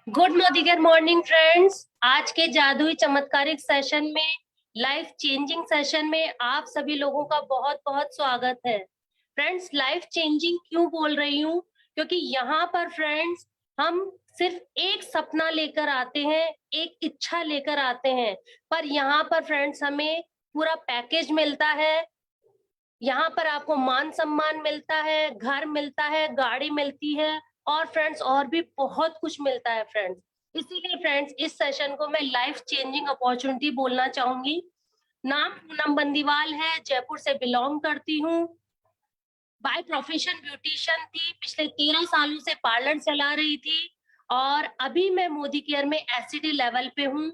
Good morning friends. आज के जादुई चमत्कारिक सेशन में, लाइफ चेंजिंग सेशन में आप सभी लोगों का बहुत बहुत स्वागत है। फ्रेंड्स, लाइफ चेंजिंग क्यों बोल रही हूँ? क्योंकि यहाँ पर फ्रेंड्स हम सिर्फ एक सपना लेकर आते हैं, एक इच्छा लेकर आते हैं, पर यहाँ पर फ्रेंड्स हमें पूरा पैकेज मिलता है। यहाँ पर आपको मान सम्मान मिलता है, घर मिलता है, गाड़ी मिलती है और फ्रेंड्स और भी बहुत कुछ मिलता है फ्रेंड्स। इसीलिए फ्रेंड्स इस सेशन को मैं लाइफ चेंजिंग अपॉर्चुनिटी बोलना चाहूंगी। नाम पूनम बंदीवाल है, जयपुर से बिलोंग करती हूँ। बाय प्रोफेशन ब्यूटिशियन थी, पिछले 13 सालों से पार्लर चला रही थी और अभी मैं मोदी केयर में एससीडी लेवल पे हूँ।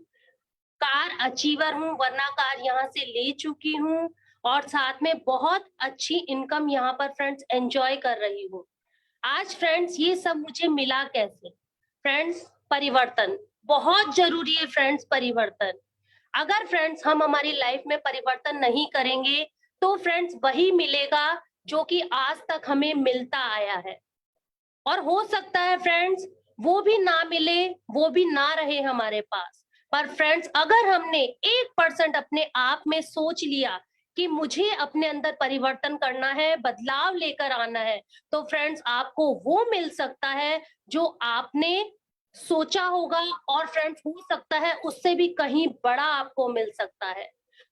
कार अचीवर हूँ, वरना कार यहाँ से ले चुकी हूँ और साथ में बहुत अच्छी इनकम यहाँ पर फ्रेंड्स एंजॉय कर रही हूँ। आज फ्रेंड्स ये सब मुझे मिला कैसे? फ्रेंड्स, परिवर्तन बहुत जरूरी है फ्रेंड्स। परिवर्तन, अगर फ्रेंड्स हम हमारी लाइफ में परिवर्तन नहीं करेंगे तो फ्रेंड्स वही मिलेगा जो कि आज तक हमें मिलता आया है। और हो सकता है फ्रेंड्स वो भी ना मिले, वो भी ना रहे हमारे पास। पर फ्रेंड्स अगर हमने 1% अपने आप में सोच लिया कि मुझे अपने अंदर परिवर्तन करना है, बदलाव लेकर आना है, तो फ्रेंड्स आपको वो मिल सकता है जो आपने सोचा होगा और फ्रेंड्स हो सकता है उससे भी कहीं बड़ा आपको मिल सकता है।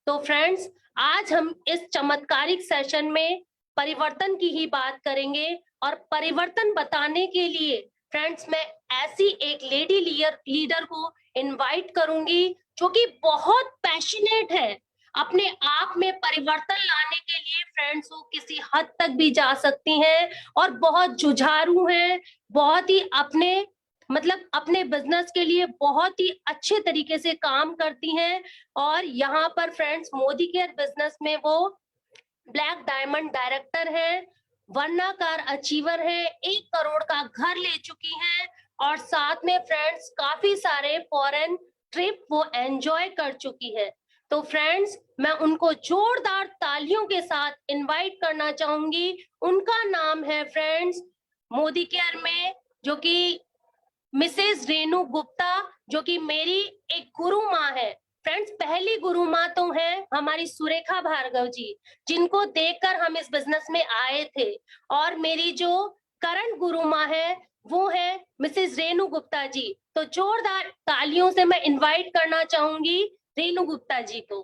तो फ्रेंड्स आज हम इस चमत्कारिक सेशन में परिवर्तन की ही बात करेंगे और परिवर्तन बताने के लिए फ्रेंड्स मैं ऐसी एक लेडी लीडर को इनवाइट करूंगी जो कि बहुत पैशनेट है। अपने आप में परिवर्तन लाने के लिए फ्रेंड्स वो किसी हद तक भी जा सकती हैं और बहुत जुझारू हैं, बहुत ही अपने बिजनेस के लिए बहुत ही अच्छे तरीके से काम करती हैं। और यहाँ पर फ्रेंड्स मोदी केयर बिजनेस में वो ब्लैक डायमंड डायरेक्टर है, वर्णाकार अचीवर है, 1 करोड़ का घर ले चुकी हैं और साथ में फ्रेंड्स काफी सारे फॉरेन ट्रिप वो एंजॉय कर चुकी है। तो फ्रेंड्स मैं उनको जोरदार तालियों के साथ इनवाइट करना चाहूंगी। उनका नाम है फ्रेंड्स मोदी केयर में जो कि मिसेस रेनू गुप्ता, जो कि मेरी एक गुरु माँ है। फ्रेंड्स पहली गुरु माँ तो है हमारी सुरेखा भार्गव जी, जिनको देखकर हम इस बिजनेस में आए थे। और मेरी जो करंट गुरु माँ है वो है मिसेस रेनू गुप्ता जी। तो जोरदार तालियों से मैं इनवाइट करना चाहूंगी रेनू गुप्ता जी को।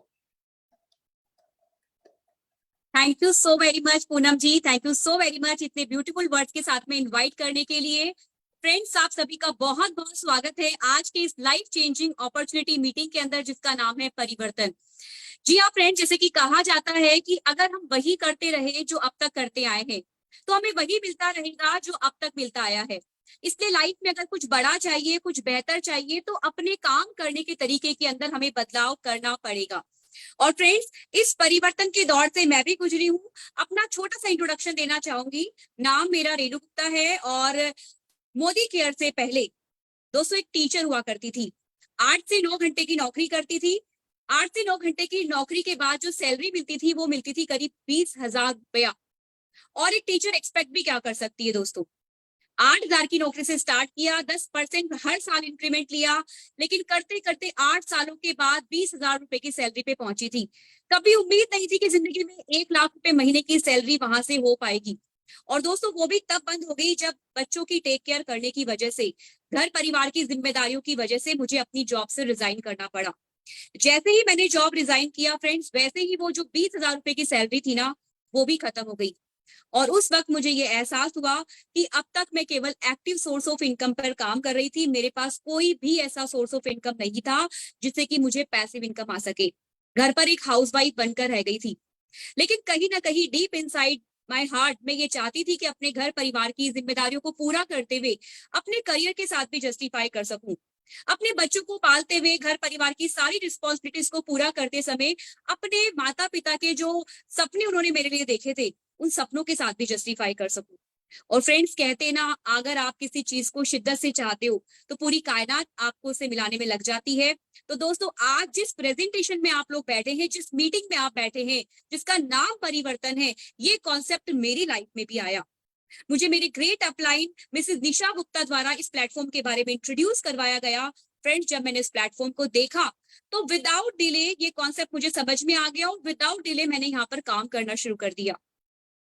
Thank you so very much Poonam ji, thank you so very much इतने ब्यूटीफुल वर्ड्स के साथ में इनवाइट करने के लिए। फ्रेंड्स आप सभी का बहुत बहुत स्वागत है आज के इस लाइफ चेंजिंग अपॉर्चुनिटी मीटिंग के अंदर जिसका नाम है परिवर्तन। जी हाँ फ्रेंड्स, जैसे कि कहा जाता है कि अगर हम वही करते रहे जो अब तक करते आए हैं तो हमें वही मिलता रहेगा जो अब तक मिलता आया है। इसलिए लाइफ में अगर कुछ बड़ा चाहिए, कुछ बेहतर चाहिए, तो अपने काम करने के तरीके के अंदर हमें बदलाव करना पड़ेगा। और फ्रेंड्स इस परिवर्तन के दौर से मैं भी गुजरी हूँ। अपना छोटा सा इंट्रोडक्शन देना चाहूंगी। नाम मेरा रेणु गुप्ता है और मोदी केयर से पहले दोस्तों एक टीचर हुआ करती थी। 8 से 9 घंटे की नौकरी करती थी। 8 से 9 घंटे की नौकरी के बाद जो सैलरी मिलती थी वो मिलती थी करीब 20,000 रुपया। और एक टीचर एक्सपेक्ट भी क्या कर सकती है दोस्तों। 8,000 की नौकरी से स्टार्ट किया, 10% हर साल इंक्रीमेंट लिया, लेकिन करते करते 8 सालों के बाद 20,000 रुपए की सैलरी पे पहुंची थी। कभी उम्मीद नहीं थी कि जिंदगी में 1 लाख रुपए महीने की सैलरी वहां से हो पाएगी। और दोस्तों वो भी तब बंद हो गई जब बच्चों की टेक केयर करने की वजह से, घर परिवार की जिम्मेदारियों की वजह से मुझे अपनी जॉब से रिजाइन करना पड़ा। जैसे ही मैंने जॉब रिजाइन किया फ्रेंड्स, वैसे ही वो जो 20,000 रुपए की सैलरी थी ना, वो भी खत्म हो गई। और उस वक्त मुझे ये एहसास हुआ कि अब तक मैं केवल एक्टिव सोर्स ऑफ इनकम पर काम कर रही थी। मेरे पास कोई भी ऐसा सोर्स ऑफ इनकम नहीं था जिससे कि मुझे पैसिव इनकम आ सके। घर पर एक हाउसवाइफ बनकर रह गई थी। लेकिन कहीं ना कहीं डीप इनसाइड माय हार्ट में ये चाहती थी कि अपने घर परिवार की जिम्मेदारियों को पूरा करते हुए अपने करियर के साथ भी जस्टिफाई कर सकूं। अपने बच्चों को पालते हुए घर परिवार की सारी रिस्पॉन्सिबिलिटीज को पूरा करते समय अपने माता पिता के जो सपने उन्होंने मेरे लिए देखे थे, उन सपनों के साथ भी जस्टिफाई कर सकूं। और फ्रेंड्स कहते हैं ना, अगर आप किसी चीज को शिद्दत से चाहते हो तो पूरी कायनात आपको उसे मिलाने में लग जाती है। तो दोस्तों आज जिस प्रेजेंटेशन में आप लोग बैठे हैं, जिस मीटिंग में आप बैठे हैं, जिसका नाम परिवर्तन है, ये कॉन्सेप्ट मेरी लाइफ में भी आया। मुझे मेरे ग्रेट अपलाइन मिसेस निशा गुप्ता द्वारा इस प्लेटफॉर्म के बारे में इंट्रोड्यूस करवाया गया। फ्रेंड्स, जब मैंने इस प्लेटफॉर्म को देखा तो विदाउट डिले ये कॉन्सेप्ट मुझे समझ में आ गया और विदाउट डिले मैंने यहाँ पर काम करना शुरू कर दिया।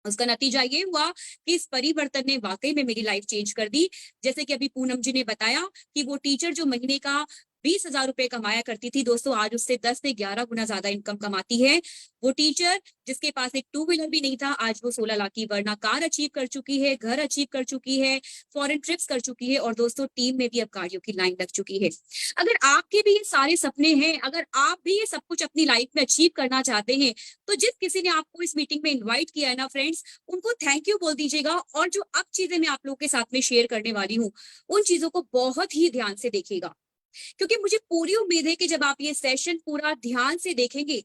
उसका नतीजा ये हुआ कि इस परिवर्तन ने वाकई में मेरी लाइफ चेंज कर दी। जैसे कि अभी पूनम जी ने बताया कि वो टीचर जो महीने का 20,000 रुपए कमाया करती थी दोस्तों, आज उससे 10 से 11 गुना ज्यादा इनकम कमाती है। वो टीचर जिसके पास एक 2 व्हीलर भी नहीं था, आज वो 16 लाख की वरना कार अचीव कर चुकी है, घर अचीव कर चुकी है, फॉरेन ट्रिप्स कर चुकी है और दोस्तों टीम में भी अब गाड़ियों की लाइन लग चुकी है। अगर आपके भी ये सारे सपने हैं, अगर आप भी ये सब कुछ अपनी लाइफ में अचीव करना चाहते हैं, तो जिस किसी ने आपको इस मीटिंग में इन्वाइट किया है ना फ्रेंड्स, उनको थैंक यू बोल दीजिएगा। और जो अब चीजें मैं आप लोगों के साथ में शेयर करने वाली हूँ, उन चीजों को बहुत ही ध्यान से देखिएगा, क्योंकि मुझे पूरी उम्मीद है कि जब आप ये सेशन पूरा ध्यान से देखेंगे,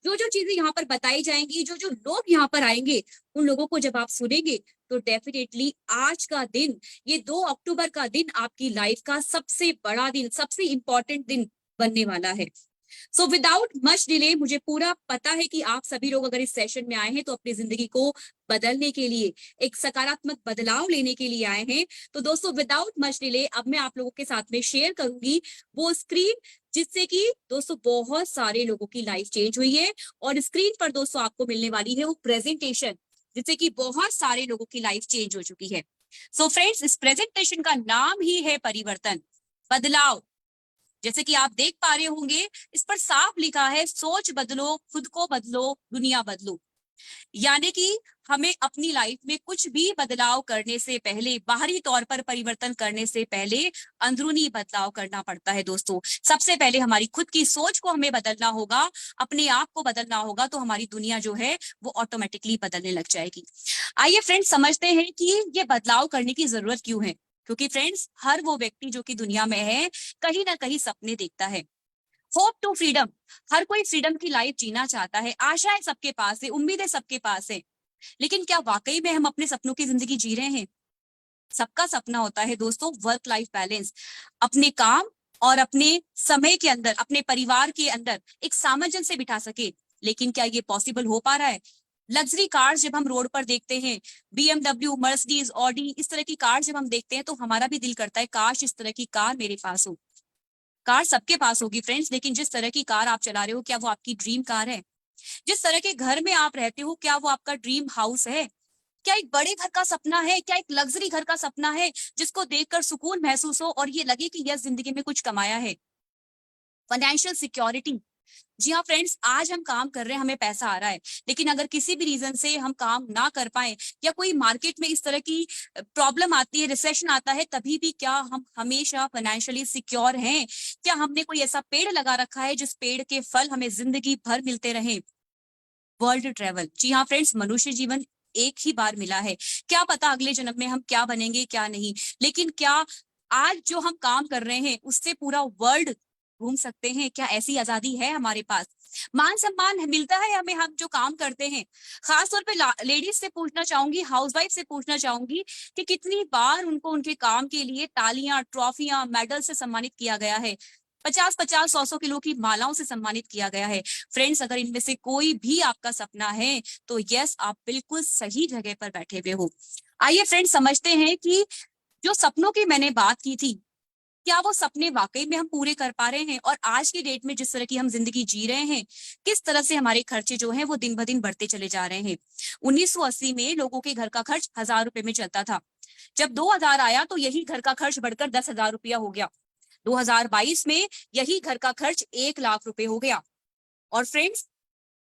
जो जो चीजें यहाँ पर बताई जाएंगी, जो जो लोग यहाँ पर आएंगे, उन लोगों को जब आप सुनेंगे तो डेफिनेटली आज का दिन, ये 2 अक्टूबर का दिन आपकी लाइफ का सबसे बड़ा दिन, सबसे इंपॉर्टेंट दिन बनने वाला है। सो विदाउट मच डिले, मुझे पूरा पता है कि आप सभी लोग अगर इस सेशन में आए हैं तो अपनी जिंदगी को बदलने के लिए, एक सकारात्मक बदलाव लेने के लिए आए हैं। तो दोस्तों विदाउट मच डिले अब मैं आप लोगों के साथ में शेयर करूंगी वो स्क्रीन, जिससे कि दोस्तों बहुत सारे लोगों की लाइफ चेंज हुई है। और स्क्रीन पर दोस्तों आपको मिलने वाली है वो प्रेजेंटेशन, जिससे कि बहुत सारे लोगों की लाइफ चेंज हो चुकी है। सो फ्रेंड्स, इस प्रेजेंटेशन का नाम ही है परिवर्तन, बदलाव। जैसे कि आप देख पा रहे होंगे, इस पर साफ लिखा है सोच बदलो, खुद को बदलो, दुनिया बदलो। यानी कि हमें अपनी लाइफ में कुछ भी बदलाव करने से पहले, बाहरी तौर पर परिवर्तन करने से पहले अंदरूनी बदलाव करना पड़ता है दोस्तों। सबसे पहले हमारी खुद की सोच को हमें बदलना होगा, अपने आप को बदलना होगा, तो हमारी दुनिया जो है वो ऑटोमेटिकली बदलने लग जाएगी। आइए फ्रेंड्स समझते हैं कि ये बदलाव करने की जरूरत क्यों है। क्योंकि फ्रेंड्स, हर वो व्यक्ति जो कि दुनिया में है कहीं ना कहीं सपने देखता है। होप टू फ्रीडम, हर कोई फ्रीडम की लाइफ जीना चाहता है, आशाएं सबके पास है, उम्मीदें सबके पास है। लेकिन क्या वाकई में हम अपने सपनों की जिंदगी जी रहे हैं? सबका सपना होता है दोस्तों वर्क लाइफ बैलेंस, अपने काम और अपने समय के अंदर, अपने परिवार के अंदर एक सामंजस्य बिठा सके। लेकिन क्या ये पॉसिबल हो पा रहा है? लग्जरी कार्स जब हम रोड पर देखते हैं, BMW, मर्सिडीज, ऑडी, इस तरह की कार जब हम देखते हैं तो हमारा भी दिल करता है काश इस तरह की कार मेरे पास हो। कार सबके पास होगी फ्रेंड्स, लेकिन जिस तरह की कार आप चला रहे हो, क्या वो आपकी ड्रीम कार है? जिस तरह के घर में आप रहते हो, क्या वो आपका ड्रीम हाउस है? क्या एक बड़े घर का सपना है? क्या एक लग्जरी घर का सपना है जिसको देखकर सुकून महसूस हो और ये लगे कि यस, जिंदगी में कुछ कमाया है? फाइनेंशियल सिक्योरिटी, जी हाँ फ्रेंड्स, आज हम काम कर रहे हैं, हमें पैसा आ रहा है, लेकिन अगर किसी भी रीजन से हम काम ना कर पाए या कोई मार्केट में इस तरह की प्रॉब्लम आती है, रिसेशन आता है, तभी भी क्या हम हमेशा फाइनेंशियली सिक्योर हैं? क्या हमने कोई ऐसा पेड़ लगा रखा है जिस पेड़ के फल हमें जिंदगी भर मिलते रहे? वर्ल्ड ट्रेवल, जी हाँ फ्रेंड्स, मनुष्य जीवन एक ही बार मिला है, क्या पता अगले जन्म में हम क्या बनेंगे क्या नहीं। लेकिन क्या आज जो हम काम कर रहे हैं उससे पूरा वर्ल्ड घूम सकते हैं? क्या ऐसी आजादी है हमारे पास? मान सम्मान मिलता है हमें हम जो काम करते हैं? खासतौर पे लेडीज से पूछना चाहूंगी, हाउसवाइफ से पूछना चाहूंगी कि कितनी बार उनको उनके काम के लिए तालियां, ट्रॉफियां, मेडल से सम्मानित किया गया है, 50-50, 100-100 किलो की मालाओं से सम्मानित किया गया है। फ्रेंड्स, अगर इनमें से कोई भी आपका सपना है तो यस, आप बिल्कुल सही जगह पर बैठे हुए हो। आइए फ्रेंड्स समझते हैं कि जो सपनों की मैंने बात की थी, क्या वो सपने वाकई में हम पूरे कर पा रहे हैं? और आज की डेट में जिस तरह की हम जिंदगी जी रहे हैं, किस तरह से हमारे खर्चे जो हैं वो दिन ब दिन बढ़ते चले जा रहे हैं। 1980 में लोगों के घर का खर्च 1,000 रुपए में चलता था। जब 2000 आया तो यही घर का खर्च बढ़कर 10,000 रुपया हो गया। 2022 में यही घर का खर्च 1 लाख रुपए हो गया। और फ्रेंड्स,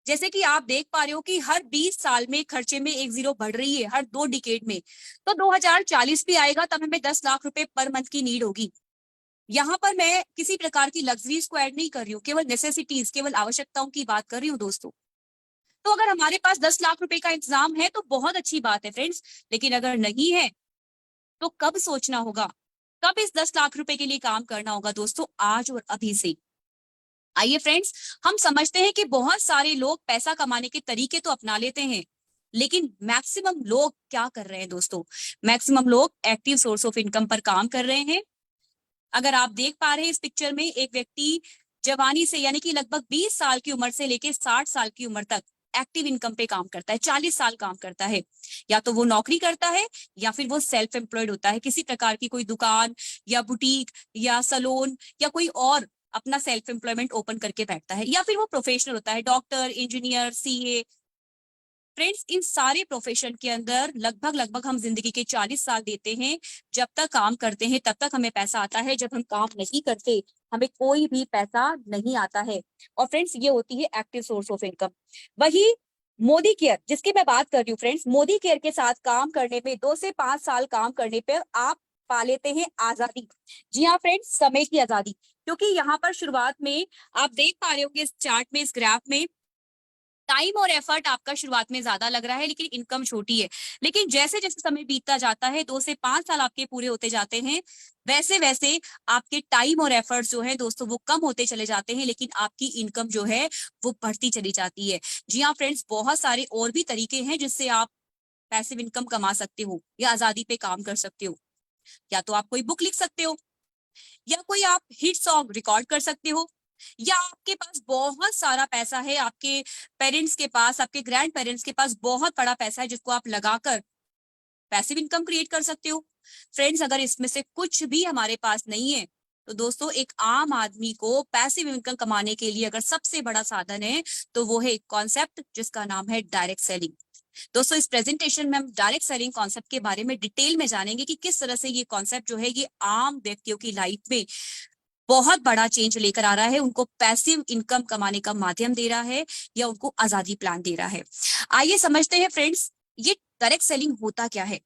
जैसे कि आप देख पा रहे हो कि हर 20 साल में खर्चे में एक जीरो बढ़ रही है, हर 2 डिकेड में। तो 2040 भी आएगा तब हमें 10 लाख रुपए पर मंथ की नीड होगी। यहाँ पर मैं किसी प्रकार की लग्जरीज को ऐड नहीं कर रही हूँ, केवल नेसेसिटीज, केवल आवश्यकताओं की बात कर रही हूँ दोस्तों। तो अगर हमारे पास 10 लाख रुपए का इंतजाम है तो बहुत अच्छी बात है फ्रेंड्स, लेकिन अगर नहीं है तो कब सोचना होगा, कब इस 10 लाख रुपए के लिए काम करना होगा दोस्तों? आज और अभी से। आइए फ्रेंड्स, हम समझते हैं कि बहुत सारे लोग पैसा कमाने के तरीके तो अपना लेते हैं, लेकिन मैक्सिमम लोग क्या कर रहे हैं दोस्तों? मैक्सिमम लोग एक्टिव सोर्स ऑफ इनकम पर काम कर रहे हैं। अगर आप देख पा रहे हैं इस पिक्चर में, एक व्यक्ति जवानी से यानी कि लगभग 20 साल की उम्र से लेकर 60 साल की उम्र तक एक्टिव इनकम पे काम करता है, 40 साल काम करता है, या तो वो नौकरी करता है या फिर वो सेल्फ एम्प्लॉयड होता है, किसी प्रकार की कोई दुकान या बुटीक या सलोन या कोई और अपना सेल्फ एम्प्लॉयमेंट ओपन करके बैठता है, या फिर वो प्रोफेशनल होता है, डॉक्टर, इंजीनियर, सीए। फ्रेंड्स, इन सारे प्रोफेशन के अंदर लगभग लगभग हम जिंदगी के 40 साल देते हैं। जब तक काम करते हैं तब तक हमें पैसा आता है, जब हम काम नहीं करते हमें कोई भी पैसा नहीं आता है। और फ्रेंड्स, ये होती है एक्टिव सोर्स ऑफ इनकम। वही मोदी केयर जिसकी मैं बात कर रही हूँ फ्रेंड्स, मोदी केयर के साथ काम करने में 2 से 5 साल काम करने पर आप पा लेते हैं आजादी। जी हाँ फ्रेंड्स, समय की आजादी। क्योंकि यहाँ पर शुरुआत में आप देख पा रहे होंगे इस चार्ट में, इस ग्राफ में, टाइम और एफर्ट आपका शुरुआत में ज्यादा लग रहा है लेकिन इनकम छोटी है। लेकिन जैसे जैसे समय बीतता जाता है, 2 से 5 साल आपके पूरे होते जाते हैं, वैसे वैसे आपके टाइम और एफर्ट जो है दोस्तों वो कम होते चले जाते हैं, लेकिन आपकी इनकम जो है वो बढ़ती चली जाती है। जी हाँ फ्रेंड्स, बहुत सारे और भी तरीके हैं जिससे आप पैसिव इनकम कमा सकते हो या आजादी पे काम कर सकते हो। या तो आप कोई बुक लिख सकते हो, या कोई आप हिट सॉन्ग रिकॉर्ड कर सकते हो, या आपके पास बहुत सारा पैसा है, आपके पेरेंट्स के पास, आपके ग्रैंड पेरेंट्स के पास बहुत बड़ा पैसा है जिसको आप लगाकर पैसिव इनकम क्रिएट कर सकते हो। फ्रेंड्स, अगर इसमें से कुछ भी हमारे पास नहीं है तो दोस्तों एक आम आदमी को पैसिव इनकम कमाने के लिए अगर सबसे बड़ा साधन है तो वो है एक कॉन्सेप्ट जिसका नाम है डायरेक्ट सेलिंग। दोस्तों, इस प्रेजेंटेशन में हम डायरेक्ट सेलिंग कॉन्सेप्ट के बारे में डिटेल में जानेंगे कि किस तरह से ये कॉन्सेप्ट जो है ये आम व्यक्तियों की लाइफ में बहुत बड़ा चेंज लेकर आ रहा है, उनको पैसिव इनकम कमाने का माध्यम दे रहा है या उनको आजादी प्लान दे रहा है। आइए समझते हैं फ्रेंड्स, ये डायरेक्ट सेलिंग होता क्या है।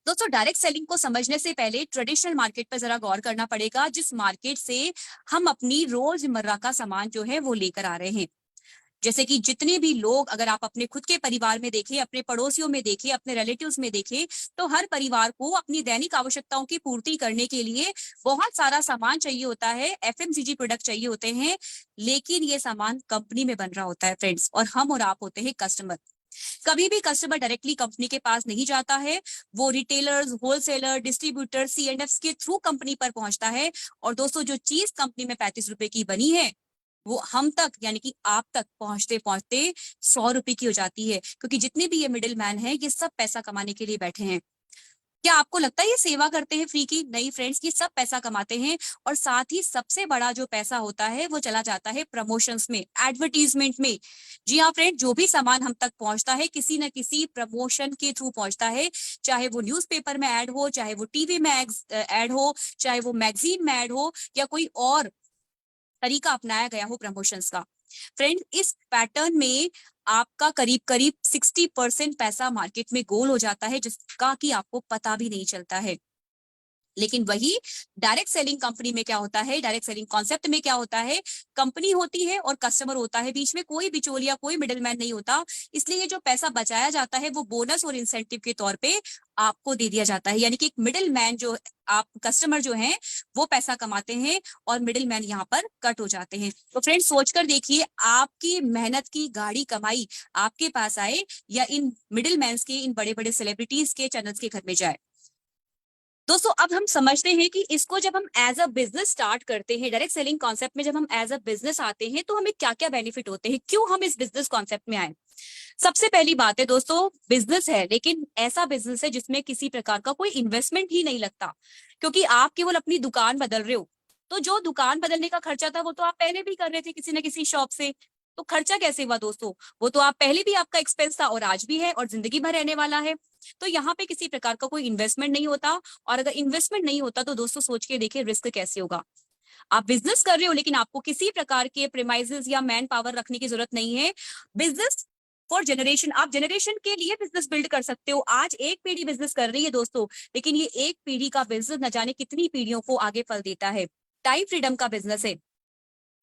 दोस्तों, डायरेक्ट सेलिंग को समझने से पहले ट्रेडिशनल मार्केट पर जरा गौर करना पड़ेगा, जिस मार्केट से हम अपनी रोजमर्रा का सामान जो है वो लेकर आ रहे हैं। जैसे कि जितने भी लोग, अगर आप अपने खुद के परिवार में देखें, अपने पड़ोसियों में देखें, अपने रिलेटिव्स में देखें, तो हर परिवार को अपनी दैनिक आवश्यकताओं की पूर्ति करने के लिए बहुत सारा सामान चाहिए होता है, एफएमसीजी प्रोडक्ट चाहिए होते हैं, लेकिन ये सामान कंपनी में बन रहा होता है फ्रेंड्स, और हम और आप होते हैं कस्टमर। कभी भी कस्टमर डायरेक्टली कंपनी के पास नहीं जाता है, वो रिटेलर्स, होलसेलर, डिस्ट्रीब्यूटर, C&Fs के थ्रू कंपनी पर पहुंचता है। और दोस्तों, जो चीज कंपनी में 35 रुपए की बनी है वो हम तक यानी कि आप तक पहुंचते पहुंचते 100 रुपए की हो जाती है, क्योंकि जितने भी ये मिडिल मैन है ये सब पैसा कमाने के लिए बैठे हैं। क्या आपको लगता है ये सेवा करते हैं फ्री की? नहीं फ्रेंड्स, ये सब पैसा कमाते हैं, और साथ ही सबसे बड़ा जो पैसा होता है वो चला जाता है प्रमोशंस में, एडवर्टीजमेंट में। जी हाँ फ्रेंड, जो भी सामान हम तक पहुंचता है किसी न किसी प्रमोशन के थ्रू पहुंचता है, चाहे वो न्यूज़पेपर में ऐड हो, चाहे वो टीवी में ऐड हो, चाहे वो मैगजीन में ऐड हो, या कोई और तरीका अपनाया गया हो प्रमोशंस का। फ्रेंड, इस पैटर्न में आपका करीब करीब 60% पैसा मार्केट में गोल हो जाता है, जिसका कि आपको पता भी नहीं चलता है। लेकिन वही डायरेक्ट सेलिंग कंपनी में क्या होता है, डायरेक्ट सेलिंग कॉन्सेप्ट में क्या होता है, कंपनी होती है और कस्टमर होता है, बीच में कोई बिचौलिया, कोई मिडिलमैन नहीं होता। इसलिए ये जो पैसा बचाया जाता है वो बोनस और इंसेंटिव के तौर पे आपको दे दिया जाता है। यानी कि एक मिडिल मैन जो आप कस्टमर जो हैं वो पैसा कमाते हैं और मिडिल मैन यहाँ पर कट हो जाते हैं। तो फ्रेंड्स, सोचकर देखिए, आपकी मेहनत की गाड़ी कमाई आपके पास आए या इन मिडिल मैन के, इन बड़े बड़े सेलिब्रिटीज के, चैनल्स के घर में जाए। दोस्तों, अब हम समझते हैं कि इसको जब हम एज अ बिजनेस स्टार्ट करते हैं, डायरेक्ट सेलिंग कॉन्सेप्ट में जब हम एज अ बिजनेस आते हैं तो हमें क्या क्या बेनिफिट होते हैं, क्यों हम इस बिजनेस कॉन्सेप्ट में आए। सबसे पहली बात है दोस्तों, बिजनेस है लेकिन ऐसा बिजनेस है जिसमें किसी प्रकार का कोई इन्वेस्टमेंट ही नहीं लगता, क्योंकि आप केवल अपनी दुकान बदल रहे हो। तो जो दुकान बदलने का खर्चा था वो तो आप पहले भी कर रहे थे किसी न किसी शॉप से, तो खर्चा कैसे हुआ दोस्तों? वो तो आप पहले भी आपका एक्सपेंस था और आज भी है और जिंदगी भर रहने वाला है। तो यहाँ पे किसी प्रकार का कोई इन्वेस्टमेंट नहीं होता, और अगर इन्वेस्टमेंट नहीं होता तो दोस्तों सोच के देखिए रिस्क कैसे होगा। आप बिजनेस कर रहे हो लेकिन आपको किसी प्रकार के प्रीमाइसेस या मैन पावर रखने की जरूरत नहीं है। बिजनेस फॉर जनरेशन, आप जनरेशन के लिए बिजनेस बिल्ड कर सकते हो। आज एक पीढ़ी बिजनेस कर रही है दोस्तों, लेकिन ये एक पीढ़ी का बिजनेस न जाने कितनी पीढ़ियों को आगे फल देता है। टाइम फ्रीडम का बिजनेस है,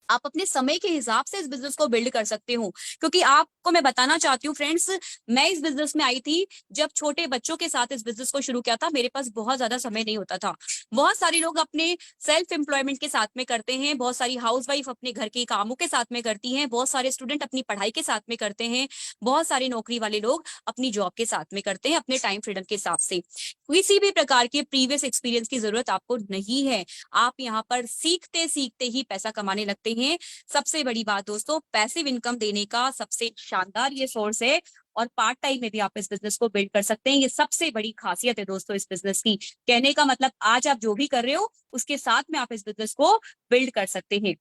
आप अपने समय के हिसाब से इस बिजनेस को बिल्ड कर सकते हो। क्योंकि आपको मैं बताना चाहती हूँ फ्रेंड्स, मैं इस बिजनेस में आई थी जब छोटे बच्चों के साथ इस बिजनेस को शुरू किया था, मेरे पास बहुत ज्यादा समय नहीं होता था। बहुत सारे लोग अपने सेल्फ एम्प्लॉयमेंट के साथ में करते हैं, बहुत सारी हाउसवाइफ अपने घर के कामों के साथ में करती हैं, बहुत सारे स्टूडेंट अपनी पढ़ाई के साथ में करते हैं, बहुत सारे नौकरी वाले लोग अपनी जॉब के साथ में करते हैं अपने टाइम फ्रीडम के हिसाब से। किसी भी प्रकार के प्रीवियस एक्सपीरियंस की जरूरत आपको नहीं है। आप यहाँ पर सीखते सीखते ही पैसा कमाने लगते सकते हैं। सबसे बड़ी बात दोस्तों, पैसिव इनकम देने का सबसे शानदार ये सोर्स है और पार्ट टाइम में भी आप इस बिजनेस को बिल्ड कर सकते हैं। ये सबसे बड़ी खासियत है दोस्तों इस बिजनेस की। कहने का मतलब आज आप जो भी कर रहे हो उसके साथ में आप इस बिजनेस को बिल्ड कर सकते हैं।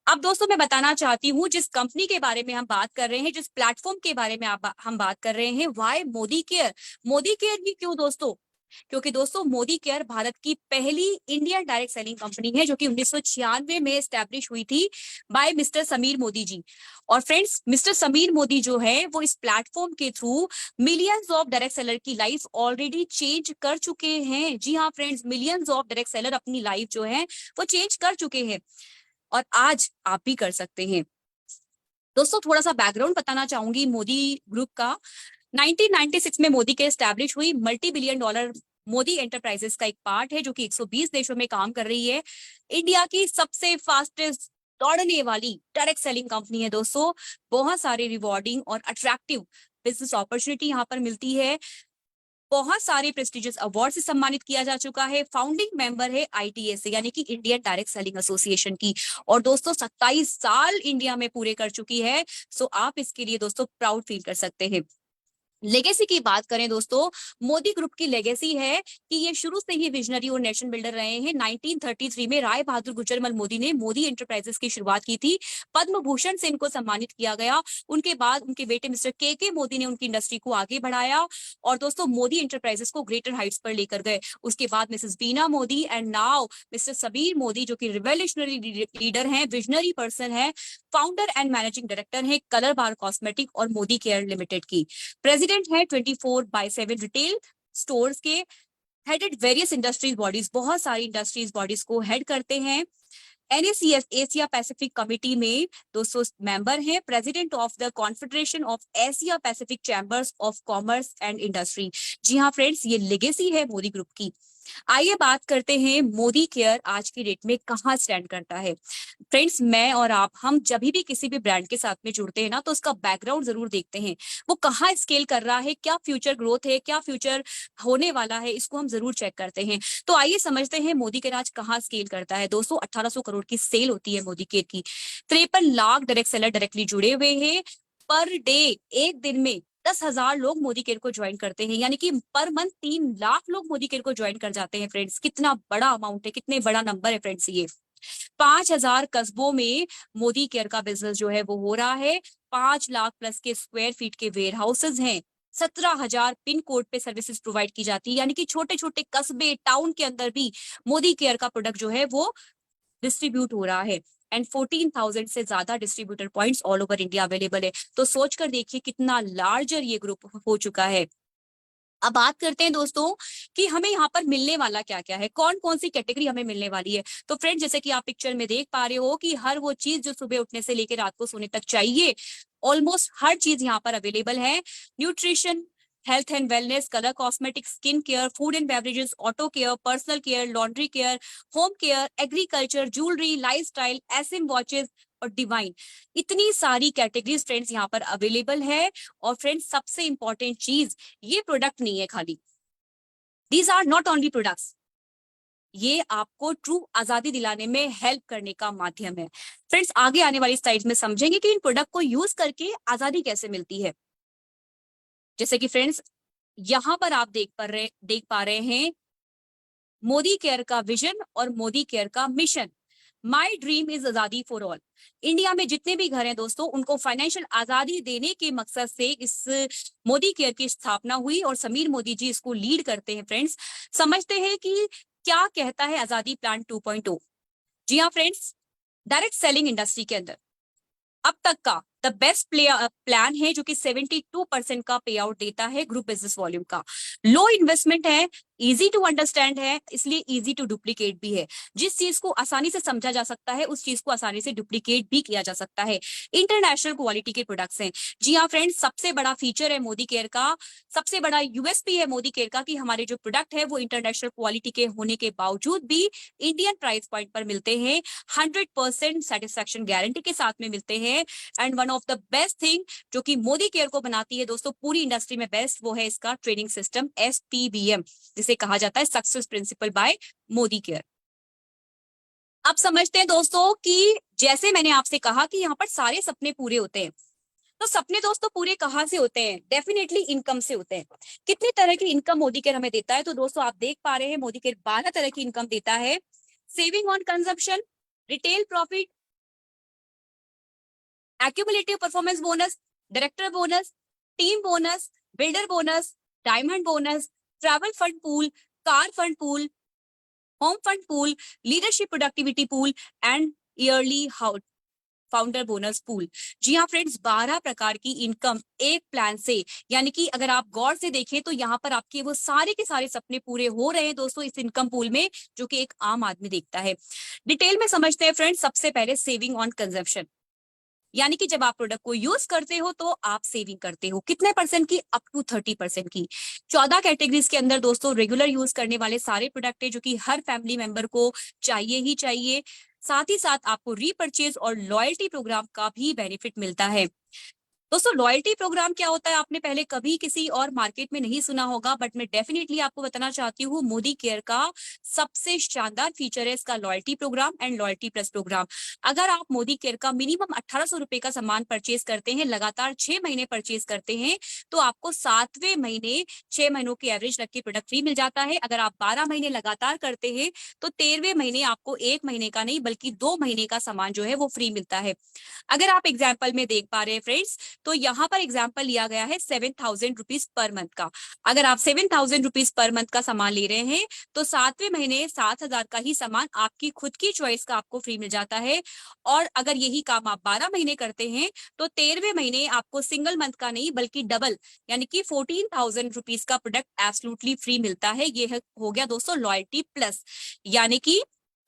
अब दोस्तों मैं बताना चाहती हूँ, जिस कंपनी के बारे में हम बात कर रहे हैं, जिस प्लेटफॉर्म के बारे में हम बात कर रहे हैं, why Modicare. Modicare ही क्यों दोस्तों? क्योंकि दोस्तों मोदी केयर भारत की पहली इंडियन डायरेक्ट सेलिंग कंपनी है जो कि 1996 में एस्टैब्लिश हुई थी बाय मिस्टर समीर मोदी जी। और फ्रेंड्स, मिस्टर समीर मोदी जो है वो इस प्लेटफॉर्म के through millions of direct seller की लाइफ ऑलरेडी चेंज कर चुके हैं। जी हाँ friends, millions of direct seller अपनी लाइफ जो है वो चेंज कर चुके हैं और आज आप भी कर सकते हैं। दोस्तों थोड़ा सा बैकग्राउंड बताना चाहूंगी मोदी ग्रुप का। 1996 में मोदी के एस्टैब्लिश हुई multi billion dollar Modi enterprises का एक पार्ट है जो कि 120 देशों में काम कर रही है। इंडिया की सबसे फास्टेस्ट दौड़ने वाली डायरेक्ट सेलिंग कंपनी है दोस्तों। बहुत सारे रिवॉर्डिंग और अट्रैक्टिव बिजनेस अपॉर्चुनिटी यहाँ पर मिलती है। बहुत सारे प्रेस्टिजियस अवार्ड से सम्मानित किया जा चुका है। फाउंडिंग मेंबर है आईटीएस यानी कि इंडियन डायरेक्ट सेलिंग एसोसिएशन की। और दोस्तों 27 साल इंडिया में पूरे कर चुकी है। सो आप इसके लिए दोस्तों प्राउड फील कर सकते हैं। लेगेसी की बात करें दोस्तों, मोदी ग्रुप की लेगेसी है कि ये शुरू से ही विजनरी और नेशन बिल्डर रहे हैं। 1933 में राय बहादुर गुजरमल मोदी ने मोदी एंटरप्राइजेस की शुरुआत की थी। पद्म भूषण से इनको सम्मानित किया गया। उनके बाद उनके बेटे मिस्टर के मोदी ने उनकी इंडस्ट्री को आगे बढ़ाया और दोस्तों मोदी एंटरप्राइजेस को ग्रेटर हाइट्स पर लेकर गए। उसके बाद Mrs Bina Modi and now Mr Sabir Modi जो कि रिवोल्यूशनरी लीडर हैं, विजनरी पर्सन है, फाउंडर एंड मैनेजिंग डायरेक्टर है कलर बार कॉस्मेटिक और मोदी केयर लिमिटेड की। प्रेसिडेंट है 24/7 रिटेल स्टोर्स के। हेडेड वेरियस इंडस्ट्रीज बॉडीज, बहुत सारी इंडस्ट्रीज बॉडीज को हेड करते हैं। NACS एशिया पैसिफिक कमिटी में 200 मेंबर हैं। President of the confederation of Asia Pacific chambers of commerce and industry. जी हाँ फ्रेंड्स, ये लेगेसी है मोदी ग्रुप की। आइए बात करते हैं मोदी केयर आज की डेट में कहाँ स्टैंड करता है। फ्रेंड्स, मैं और आप हम जब भी किसी भी ब्रांड के साथ में जुड़ते हैं ना तो उसका बैकग्राउंड जरूर देखते हैं। वो कहाँ स्केल कर रहा है, क्या फ्यूचर ग्रोथ है, क्या फ्यूचर होने वाला है, इसको हम जरूर चेक करते हैं। तो आइए समझते हैं मोदी केयर आज कहाँ स्केल करता है। दोस्तों 1800 करोड़ की सेल होती है मोदी केयर की। 53 लाख डायरेक्ट सेलर डायरेक्टली जुड़े हुए हैं। पर डे, एक दिन में 10,000 लोग मोदी केयर को ज्वाइन करते हैं, यानी कि पर मंथ 3 लाख लोग मोदी केयर को ज्वाइन कर जाते हैं। फ्रेंड्स, कितना बड़ा अमाउंट है, कितने बड़ा नंबर है फ्रेंड्स ये। 5,000 कस्बों में मोदी केयर का बिजनेस जो है वो हो रहा है। 5 लाख प्लस के स्क्वायर फीट के वेयर हाउसेज हैं। 17,000 पिन कोड पे सर्विसेज प्रोवाइड की जाती है, यानी कि छोटे छोटे कस्बे टाउन के अंदर भी मोदी केयर का प्रोडक्ट जो है वो डिस्ट्रीब्यूट हो रहा है। एंड 14,000 से ज्यादा distributor points all over India available है। तो सोचकर देखिए कितना लार्जर ये ग्रुप हो चुका है। अब बात करते हैं दोस्तों कि हमें यहाँ पर मिलने वाला क्या क्या है, कौन कौन सी कैटेगरी हमें मिलने वाली है। तो फ्रेंड, जैसे कि आप पिक्चर में देख पा रहे हो कि हर वो चीज जो सुबह उठने से लेकर रात को सोने तक चाहिए, ऑलमोस्ट हर चीज यहाँ पर अवेलेबल है। Nutrition, health and wellness, colour cosmetics, skin care, food and beverages, auto care, personal care, laundry care, home care, agriculture, jewellery, lifestyle, SM watches और डिवाइन, इतनी सारी कैटेगरीज फ्रेंड्स यहाँ पर अवेलेबल है। और फ्रेंड्स, सबसे इंपॉर्टेंट चीज, ये प्रोडक्ट नहीं है खाली, these are not only products, ये आपको ट्रू आजादी दिलाने में हेल्प करने का माध्यम है। फ्रेंड्स, आगे आने वाली स्लाइड्स में समझेंगे कि इन प्रोडक्ट को यूज करके आजादी कैसे मिलती है। जैसे कि फ्रेंड्स यहाँ पर आप देख पा रहे हैं मोदी केयर का विजन और मोदी केयर का मिशन। माई ड्रीम इज आजादी फॉर ऑल। इंडिया में जितने भी घर हैं दोस्तों, उनको फाइनेंशियल आजादी देने के मकसद से इस मोदी केयर की स्थापना हुई और समीर मोदी जी इसको लीड करते हैं। फ्रेंड्स, समझते हैं कि क्या कहता है आजादी प्लान 2.0। जी हाँ फ्रेंड्स, डायरेक्ट सेलिंग इंडस्ट्री के अंदर अब तक का द बेस्ट प्लान है जो कि 72% का पे आउट देता है ग्रुप बिजनेस वॉल्यूम का। लो इन्वेस्टमेंट है, इजी टू अंडरस्टैंड है, इसलिए इजी टू डुप्लीकेट भी है। जिस चीज को आसानी से समझा जा सकता है उस चीज को आसानी से डुप्लीकेट भी किया जा सकता है। इंटरनेशनल क्वालिटी के प्रोडक्ट्स हैं। जी हाँ फ्रेंड्स, सबसे बड़ा फीचर है मोदी केयर का, सबसे बड़ा यूएसपी है मोदी केयर का कि हमारे जो प्रोडक्ट है वो इंटरनेशनल क्वालिटी के होने के बावजूद भी इंडियन प्राइस पॉइंट पर मिलते हैं। 100% सेटिस्फैक्शन गारंटी के साथ में मिलते हैं। And one of the best thing जो कि मोदी केयर को बनाती है दोस्तों पूरी इंडस्ट्री में बेस्ट, वो है इसका ट्रेनिंग सिस्टम SPBM, जिसे कहा जाता है success principal bye Modi care. अब समझते हैं दोस्तों कि जैसे मैंने आपसे कहा कि यहाँ पर सारे सपने पूरे होते हैं, तो सपने दोस्तों पूरे कहाँ से होते हैं? डेफिनेटली इनकम से होते हैं। कितने तरह की इनकम मोदी केयर हमें देता है? तो दोस्तों आप देख पा रहे हैं मोदी केयर 12 तरह की इनकम देता है। Saving on consumption, retail profit, accumulative performance bonus, director bonus, team bonus, builder bonus, diamond bonus, travel fund pool, car fund pool, home fund pool, leadership productivity pool and yearly founder bonus pool. जी हाँ friends, 12 प्रकार की income एक plan से, यानी कि अगर आप गौर से देखें तो यहाँ पर आपके वो सारे के सारे सपने पूरे हो रहे हैं दोस्तों इस इनकम पूल में, जो कि एक आम आदमी देखता है। डिटेल में समझते हैं फ्रेंड्स। सबसे पहले सेविंग ऑन कंजम्पशन, यानी कि जब आप प्रोडक्ट को यूज करते हो तो आप सेविंग करते हो। कितने परसेंट की? अप टू 30% की। 14 कैटेगरीज के अंदर दोस्तों रेगुलर यूज करने वाले सारे प्रोडक्ट है, जो कि हर फैमिली मेंबर को चाहिए ही चाहिए। साथ ही साथ आपको रीपर्चेज और लॉयल्टी प्रोग्राम का भी बेनिफिट मिलता है। दोस्तों लॉयल्टी प्रोग्राम क्या होता है आपने पहले कभी किसी और मार्केट में नहीं सुना होगा, बट मैं डेफिनेटली आपको बताना चाहती हूँ मोदी केयर का सबसे शानदार फीचर है इसका loyalty programme and loyalty plus programme. अगर आप मोदी केयर का मिनिमम 1800 रुपए का सामान परचेज करते हैं, लगातार 6 महीने परचेज करते हैं, तो आपको 7वें महीने 6 महीनों की एवरेज रख के प्रोडक्ट फ्री मिल जाता है। अगर आप 12 महीने लगातार करते हैं तो 13वें महीने आपको 1 महीने का नहीं बल्कि 2 महीने का सामान जो है वो फ्री मिलता है। अगर आप एग्जाम्पल में देख पा रहे हैं फ्रेंड्स, तो यहाँ पर एग्जाम्पल लिया गया है 7000 रुपीज पर मंथ का। अगर आप 7000 रुपीज पर मंथ का सामान ले रहे हैं तो 7वें महीने 7000 का ही सामान आपकी खुद की चॉइस का आपको फ्री मिल जाता है। और अगर यही काम आप 12 महीने करते हैं तो 13वें महीने आपको सिंगल मंथ का नहीं बल्कि डबल, यानी कि 14,000 रुपीज का प्रोडक्ट एब्सोल्युटली फ्री मिलता है। ये हो गया दोस्तों लॉयल्टी प्लस, यानी कि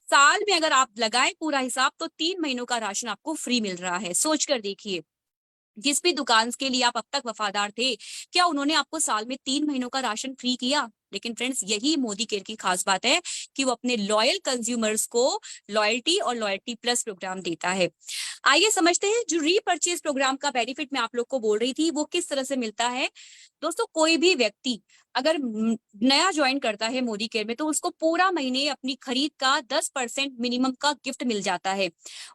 साल में अगर आप लगाएं पूरा हिसाब तो 3 महीनों का राशन आपको फ्री मिल रहा है। सोच कर देखिए, जिस भी दुकान के लिए आप अब तक वफादार थे, क्या उन्होंने आपको साल में 3 महीनों का राशन फ्री किया? लेकिन फ्रेंड्स यही मोदी केयर की खास बात है कि वो अपने लॉयल कंज्यूमर्स को लॉयल्टी और लॉयल्टी प्लस प्रोग्राम देता है। आइए समझते हैं जो रीपर्चेज प्रोग्राम का बेनिफिट मैं आप लोग को बोल रही थी वो किस तरह से मिलता है। दोस्तों कोई भी व्यक्ति अगर नया ज्वाइन करता है मोदी केयर में तो उसको पूरा महीने अपनी खरीद का 10% मिनिमम का गिफ्ट मिल जाता है।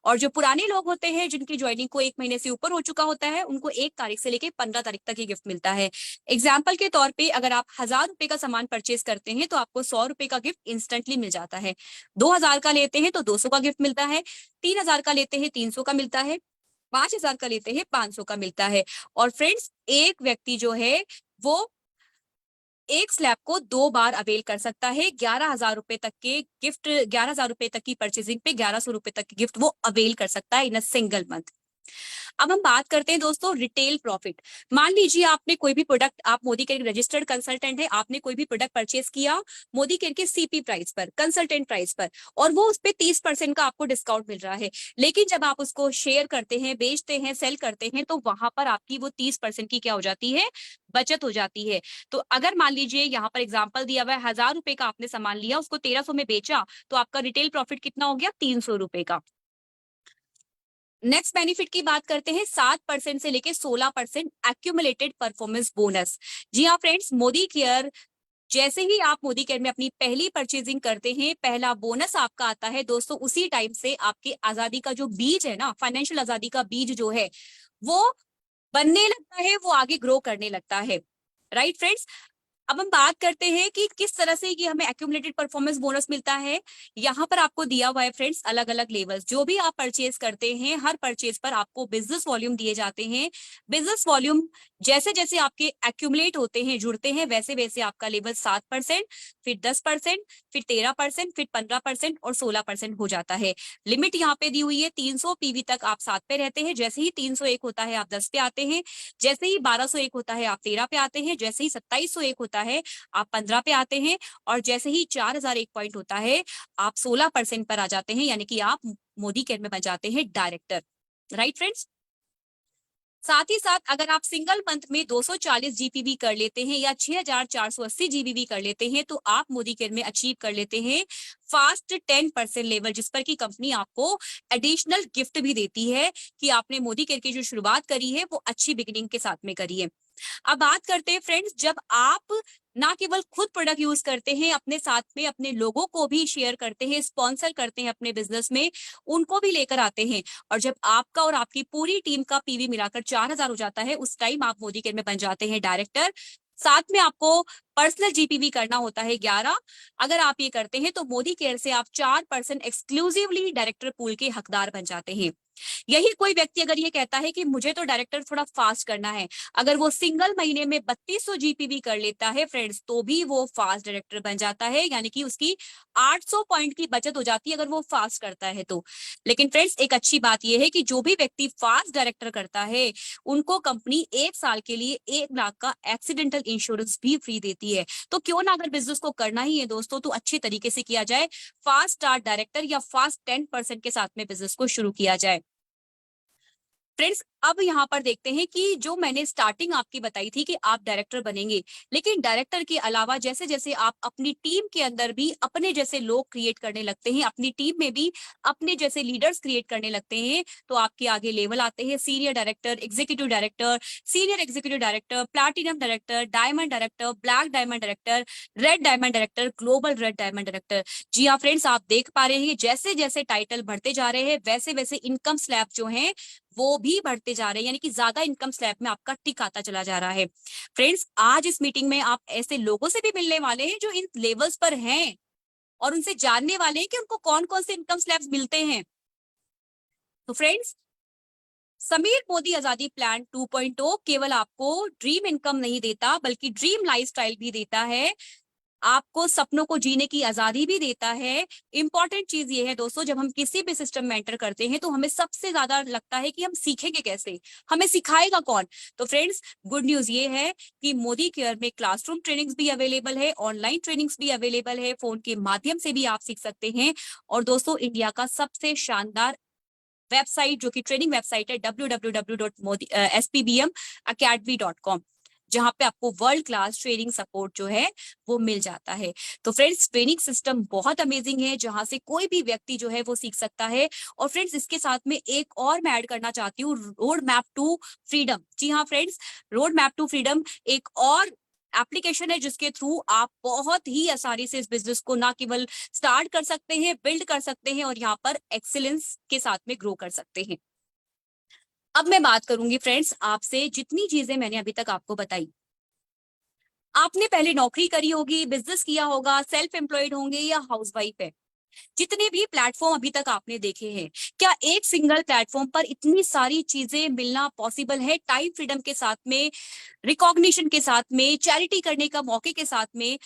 और जो पुराने लोग होते हैं जिनकी ज्वाइनिंग को 1 महीने से ऊपर हो चुका होता है, उनको 1 तारीख से लेके 15 तारीख तक ही गिफ्ट मिलता है। एग्जाम्पल के तौर पे अगर आप 1000 रुपए का सामान परचेज करते हैं तो आपको 100 रुपए का गिफ्ट इंस्टेंटली मिल जाता है। 2000 का लेते हैं तो 200 का गिफ्ट मिलता है। 3000 का लेते हैं 300 का मिलता है। 5000 का लेते हैं 500 का मिलता है। और फ्रेंड्स एक व्यक्ति जो है वो एक स्लैब को 2 बार अवेल कर सकता है। 11,000 रुपए तक के गिफ्ट, 11,000 रुपए तक की परचेजिंग पे 1100 रुपए तक की गिफ्ट वो अवेल कर सकता है इन अ सिंगल मंथ। अब हम बात करते हैं दोस्तों रिटेल प्रॉफिट। मान लीजिए आपने कोई भी प्रोडक्ट, आप मोदी केयर रजिस्टर्ड कंसल्टेंट है, आपने कोई भी प्रोडक्ट परचेज किया मोदी केयर के सीपी प्राइस पर, कंसल्टेंट प्राइस पर, और वो उस पे 30% का आपको डिस्काउंट मिल रहा है। लेकिन जब आप उसको शेयर करते हैं, बेचते हैं, सेल करते हैं तो वहां पर आपकी वो 30% की क्या हो जाती है? बचत हो जाती है। तो अगर मान लीजिए यहाँ पर एग्जाम्पल दिया हुआ है 1000 रुपए का आपने सामान लिया, उसको 1300 में बेचा, तो आपका रिटेल प्रॉफिट कितना हो गया? 300 रुपए का। नेक्स्ट बेनिफिट की बात करते हैं 7% से लेके 16% एक्यूमुलेटेड परफॉर्मेंस बोनस। जी हाँ फ्रेंड्स, मोदी केयर जैसे ही आप मोदी केयर में अपनी पहली परचेजिंग करते हैं, पहला बोनस आपका आता है दोस्तों। उसी टाइम से आपकी आजादी का जो बीज है ना, फाइनेंशियल आजादी का बीज जो है वो बनने लगता है, वो आगे ग्रो करने लगता है। राइट फ्रेंड्स, अब हम बात करते हैं कि किस तरह से ये हमें एक्यूमुलेटेड परफॉर्मेंस बोनस मिलता है। यहाँ पर आपको दिया हुआ है फ्रेंड्स अलग अलग लेवल्स। जो भी आप परचेज करते हैं हर परचेज पर आपको बिजनेस वॉल्यूम दिए जाते हैं। बिजनेस वॉल्यूम जैसे जैसे आपके एक्यूमुलेट होते हैं, जुड़ते हैं, वैसे वैसे आपका लेवल 7%, फिर 10%, फिर 13%, फिर 15% और 16% हो जाता है। लिमिट यहाँ पे दी हुई है 300 पीवी तक आप 7 पे रहते हैं। जैसे ही 301 होता है आप 10 पे आते हैं। जैसे ही 1201 होता है आप 13 पे आते हैं। जैसे ही 2701 होता है आप 15 पे आते हैं। और जैसे ही 4001 पॉइंट होता है आप 16% पर आ जाते हैं, यानी कि आप मोदी केयर में बन जाते हैं डायरेक्टर। राइट फ्रेंड्स, साथ ही साथ अगर आप सिंगल मंथ में 240 जीपीवी कर लेते हैं या 6480 जीबीवी कर लेते हैं तो आप मोदी केयर में अचीव कर लेते हैं फास्ट 10% लेवल, जिस पर कि कंपनी आपको एडिशनल गिफ्ट भी देती है कि आपने मोदी केयर की जो शुरुआत करी है वो अच्छी बिगिनिंग के साथ में करी है। अब बात करते हैं फ्रेंड्स, जब आप ना केवल खुद प्रोडक्ट यूज करते हैं, अपने साथ में अपने लोगों को भी शेयर करते हैं, स्पॉन्सर करते हैं अपने बिजनेस में, उनको भी लेकर आते हैं, और जब आपका और आपकी पूरी टीम का पीवी मिलाकर 4000 हो जाता है, उस टाइम आप मोदी केयर में बन जाते हैं डायरेक्टर। साथ में आपको पर्सनल जीपीवी करना होता है 11। अगर आप ये करते हैं तो मोदी केयर से आप 4% एक्सक्लूसिवली डायरेक्टर पूल के हकदार बन जाते हैं। यही कोई व्यक्ति अगर ये कहता है कि मुझे तो डायरेक्टर थोड़ा फास्ट करना है, अगर वो सिंगल महीने में 3200 जीपीवी कर लेता है फ्रेंड्स, तो भी वो फास्ट डायरेक्टर बन जाता है, यानी कि उसकी 800 पॉइंट की बचत हो जाती है अगर वो फास्ट करता है तो। लेकिन फ्रेंड्स, एक अच्छी बात यह है कि जो भी व्यक्ति फास्ट डायरेक्टर करता है, उनको कंपनी 1 साल के लिए 1 लाख का एक्सीडेंटल इंश्योरेंस भी फ्री देती है। तो क्यों ना, अगर बिजनेस को करना ही है दोस्तों, तो अच्छे तरीके से किया जाए, फास्ट स्टार्ट डायरेक्टर या फास्ट 10% के साथ में बिजनेस को शुरू किया जाए। फ्रेंड्स, अब यहाँ पर देखते हैं कि जो मैंने स्टार्टिंग आपकी बताई थी कि आप डायरेक्टर बनेंगे, लेकिन डायरेक्टर के अलावा जैसे जैसे आप अपनी टीम के अंदर भी अपने जैसे लोग क्रिएट करने लगते हैं, अपनी टीम में भी अपने जैसे लीडर्स क्रिएट करने लगते हैं, तो आपके आगे लेवल आते हैं senior director, executive director, senior executive director, platinum director, diamond director, black diamond director, red diamond director, global red diamond director. जी हाँ फ्रेंड्स, आप देख पा रहे हैं जैसे जैसे टाइटल बढ़ते जा रहे हैं, वैसे वैसे इनकम स्लैब जो है वो भी बढ़ते जा रहे हैं, यानी कि ज्यादा इनकम स्लैब में आपका टिक आता चला जा रहा है। फ्रेंड्स, आज इस मीटिंग में आप ऐसे लोगों से भी मिलने वाले हैं जो इन लेवल्स पर हैं, और उनसे जानने वाले हैं कि उनको कौन कौन से इनकम स्लैब्स मिलते हैं। तो फ्रेंड्स, समीर मोदी आजादी प्लान 2.0 केवल आपको ड्रीम इनकम नहीं देता, बल्कि ड्रीम लाइफस्टाइल भी देता है, आपको सपनों को जीने की आजादी भी देता है। इंपॉर्टेंट चीज ये है दोस्तों, जब हम किसी भी सिस्टम में एंटर करते हैं तो हमें सबसे ज्यादा लगता है कि हम सीखेंगे कैसे, हमें सिखाएगा कौन। तो फ्रेंड्स, गुड न्यूज ये है कि मोदी केयर में क्लासरूम ट्रेनिंग्स भी अवेलेबल है, ऑनलाइन ट्रेनिंग्स भी अवेलेबल है, फोन के माध्यम से भी आप सीख सकते हैं। और दोस्तों, इंडिया का सबसे शानदार वेबसाइट जो कि ट्रेनिंग वेबसाइट है www.spbmacademy.com, जहां पे आपको वर्ल्ड क्लास ट्रेनिंग सपोर्ट जो है वो मिल जाता है। तो फ्रेंड्स, ट्रेनिंग सिस्टम बहुत अमेजिंग है, जहां से कोई भी व्यक्ति जो है वो सीख सकता है। और फ्रेंड्स, इसके साथ में एक और मैं ऐड करना चाहती हूँ, रोड मैप टू फ्रीडम। जी हाँ friends, road map to freedom एक और एप्लीकेशन है जिसके थ्रू आप बहुत ही आसानी से इस बिजनेस को ना केवल स्टार्ट कर सकते हैं, बिल्ड कर सकते हैं, और यहाँ पर एक्सीलेंस के साथ में ग्रो कर सकते हैं। अब मैं बात करूंगी फ्रेंड्स आपसे, जितनी चीजें मैंने अभी तक आपको बताई, आपने पहले नौकरी करी होगी, बिजनेस किया होगा, सेल्फ एम्प्लॉयड होंगे या हाउसवाइफ है, जितने भी प्लेटफॉर्म अभी तक आपने देखे हैं, क्या एक सिंगल प्लेटफॉर्म पर इतनी सारी चीजें मिलना पॉसिबल है? टाइम फ्रीडम के साथ में, रिकॉग्निशन के साथ में, चैरिटी करने का मौके के साथ में,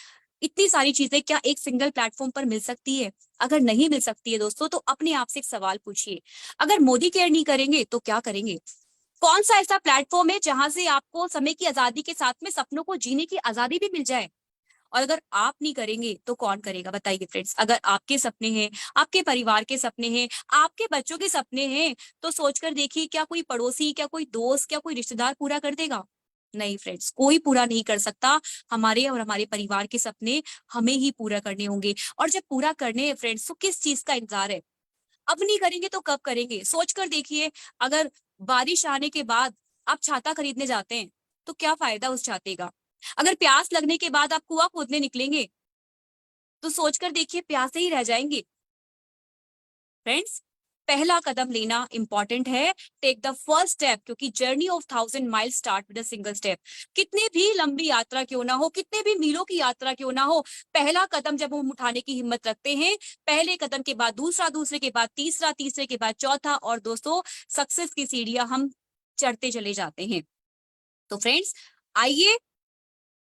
इतनी सारी चीजें क्या एक सिंगल प्लेटफॉर्म पर मिल सकती है? अगर नहीं मिल सकती है दोस्तों, तो अपने आप से एक सवाल पूछिए, अगर मोदी केयर नहीं करेंगे तो क्या करेंगे? कौन सा ऐसा प्लेटफॉर्म है जहां से आपको समय की आजादी के साथ में सपनों को जीने की आजादी भी मिल जाए? और अगर आप नहीं करेंगे तो कौन करेगा? बताइए फ्रेंड्स, अगर आपके सपने हैं, आपके परिवार के सपने हैं, आपके बच्चों के सपने हैं, तो सोचकर देखिए, क्या कोई पड़ोसी, क्या कोई दोस्त, क्या कोई रिश्तेदार पूरा कर देगा? नहीं फ्रेंड्स, कोई पूरा नहीं कर सकता। हमारे और हमारे परिवार के सपने हमें ही पूरा करने होंगे। और जब पूरा करने हैं फ्रेंड्स, तो किस चीज का इंतजार है? अब नहीं करेंगे तो कब करेंगे? सोचकर देखिए, अगर बारिश आने के बाद आप छाता खरीदने जाते हैं, तो क्या फायदा उस छाते का? अगर प्यास लगने के बाद आप कुआं खोदने निकलेंगे, तो सोचकर देखिए, प्यासे ही रह जाएंगे। फ्रेंड्स, पहला कदम लेना इंपॉर्टेंट है। टेक द फर्स्ट स्टेप, क्योंकि journey of 1000 mile start with a single step. कितनी भी लंबी यात्रा क्यों ना हो, कितने भी मीलों की यात्रा क्यों ना हो, पहला कदम जब हम उठाने की हिम्मत रखते हैं, पहले कदम के बाद दूसरा, दूसरे के बाद तीसरा, तीसरे के बाद चौथा, और दोस्तों, सक्सेस की सीढ़ियां हम चढ़ते चले जाते हैं। तो फ्रेंड्स, आइए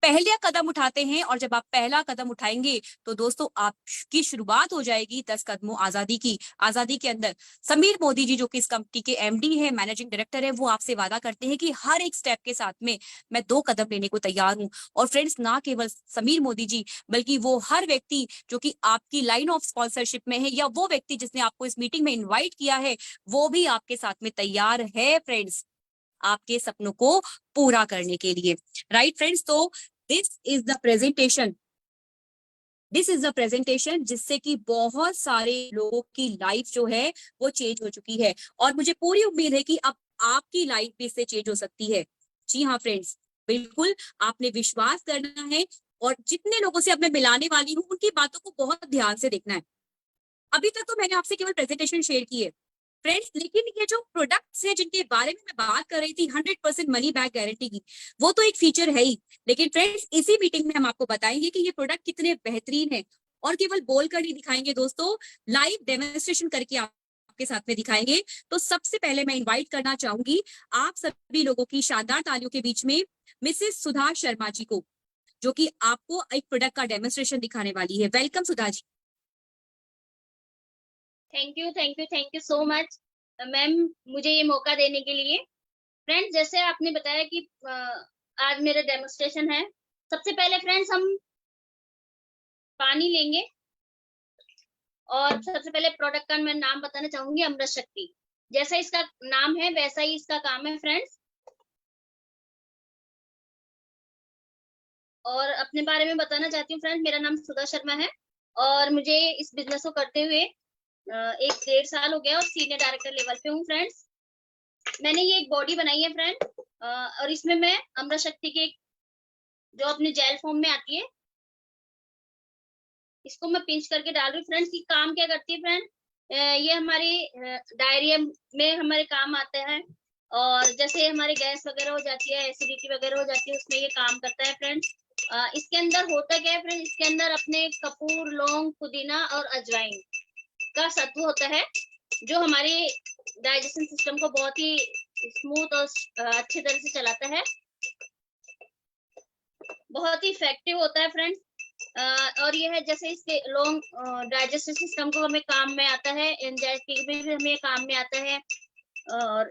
पहले कदम उठाते हैं, और जब आप पहला कदम उठाएंगे तो दोस्तों, आपकी शुरुआत हो जाएगी 10 कदमों आजादी की। आजादी के अंदर समीर मोदी जी, जो कि इस कंपनी के एमडी है, मैनेजिंग डायरेक्टर है, वो आपसे वादा करते हैं कि हर एक स्टेप के साथ में मैं 2 कदम लेने को तैयार हूं। और फ्रेंड्स, ना केवल समीर मोदी जी, बल्कि वो हर व्यक्ति जो कि आपकी लाइन ऑफ स्पॉन्सरशिप में है, या वो व्यक्ति जिसने आपको इस मीटिंग में इन्वाइट किया है, वो भी आपके साथ में तैयार है फ्रेंड्स, आपके सपनों को पूरा करने के लिए। राइट फ्रेंड्स, तो दिस इज द प्रेजेंटेशन, जिससे कि बहुत सारे लोगों की लाइफ जो है वो चेंज हो चुकी है, और मुझे पूरी उम्मीद है कि अब आपकी लाइफ भी इससे चेंज हो सकती है। जी हाँ फ्रेंड्स, बिल्कुल आपने विश्वास करना है और जितने लोगों से अब मैं मिलाने वाली हूँ उनकी बातों को बहुत ध्यान से देखना है। अभी तक तो मैंने आपसे केवल प्रेजेंटेशन शेयर की है फ्रेंड्स, लेकिन ये जो प्रोडक्ट्स हैं जिनके बारे में मैं बात कर रही थी 100% मनी बैक गारंटी की, वो तो एक फीचर है ही, लेकिन फ्रेंड्स इसी मीटिंग में हम आपको बताएंगे कि ये प्रोडक्ट कितने बेहतरीन है। और केवल बोलकर नहीं दिखाएंगे दोस्तों, लाइव डेमोन्स्ट्रेशन करके आपके साथ में दिखाएंगे। तो सबसे पहले मैं इन्वाइट करना चाहूंगी आप सभी लोगों की शानदार तालियों के बीच में मिसेस सुधा शर्मा जी को, जो कि आपको एक प्रोडक्ट का डेमोन्स्ट्रेशन दिखाने वाली है। Welcome Sudha ji. Thank you so much ma'am, मुझे ये मौका देने के लिए। फ्रेंड्स, जैसे आपने बताया कि आज मेरा डेमोन्स्ट्रेशन है। सबसे पहले फ्रेंड्स हम पानी लेंगे और सबसे पहले प्रोडक्ट का मैं नाम बताना चाहूंगी, अमृत शक्ति। जैसा इसका नाम है वैसा ही इसका काम है फ्रेंड्स। और अपने बारे में बताना चाहती हूँ फ्रेंड्स, मेरा नाम सुधा शर्मा है और मुझे इस बिजनेस को करते हुए 1-1.5 साल हो गया और सीनियर डायरेक्टर लेवल पे हूँ फ्रेंड्स। मैंने ये एक बॉडी बनाई है फ्रेंड, और इसमें मैं अमृत शक्ति के जो अपने जेल फॉर्म में आती है, इसको मैं पिंच करके डाल रही हूँ फ्रेंड्स। ये काम क्या करती है फ्रेंड, ये हमारे डायरिया में हमारे काम आते हैं, और जैसे हमारे गैस वगैरह हो जाती है, एसिडिटी वगैरह हो जाती है, उसमें ये काम करता है फ्रेंड्स। इसके अंदर होता क्या है फ्रेंड, इसके अंदर अपने कपूर, लौंग, पुदीना और अजवाइन का सत्व होता है, जो हमारे डाइजेशन सिस्टम को बहुत ही स्मूथ और अच्छी तरह से चलाता है। बहुत ही इफेक्टिव होता है फ्रेंड्स। और यह है जैसे इसके लॉन्ग डाइजेस्टिव सिस्टम को हमें काम में आता है, एंजाइटी में भी हमें काम में आता है, और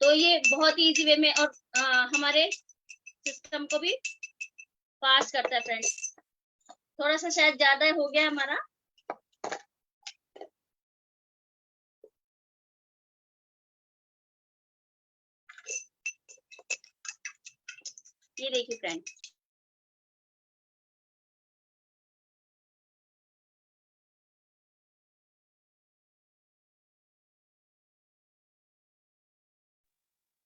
तो ये बहुत ही इजी वे में और हमारे सिस्टम को भी फास्ट करता है फ्रेंड्स। थोड़ा सा शायद ज्यादा हो गया हमारा। ये देखिए friend,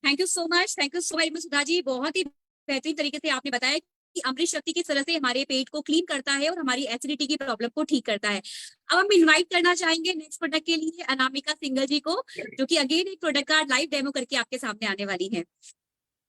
thank you so much very much Sudha ji. बहुत ही बेहतरीन तरीके से आपने बताया कि अमृत शक्ति किस तरह से हमारे पेट को क्लीन करता है और हमारी एसिडिटी की प्रॉब्लम को ठीक करता है। अब हम इनवाइट करना चाहेंगे नेक्स्ट प्रोडक्ट के लिए अनामिका सिंगल जी को, जो कि अगेन एक प्रोडक्ट का लाइव डेमो करके आपके सामने आने वाली है।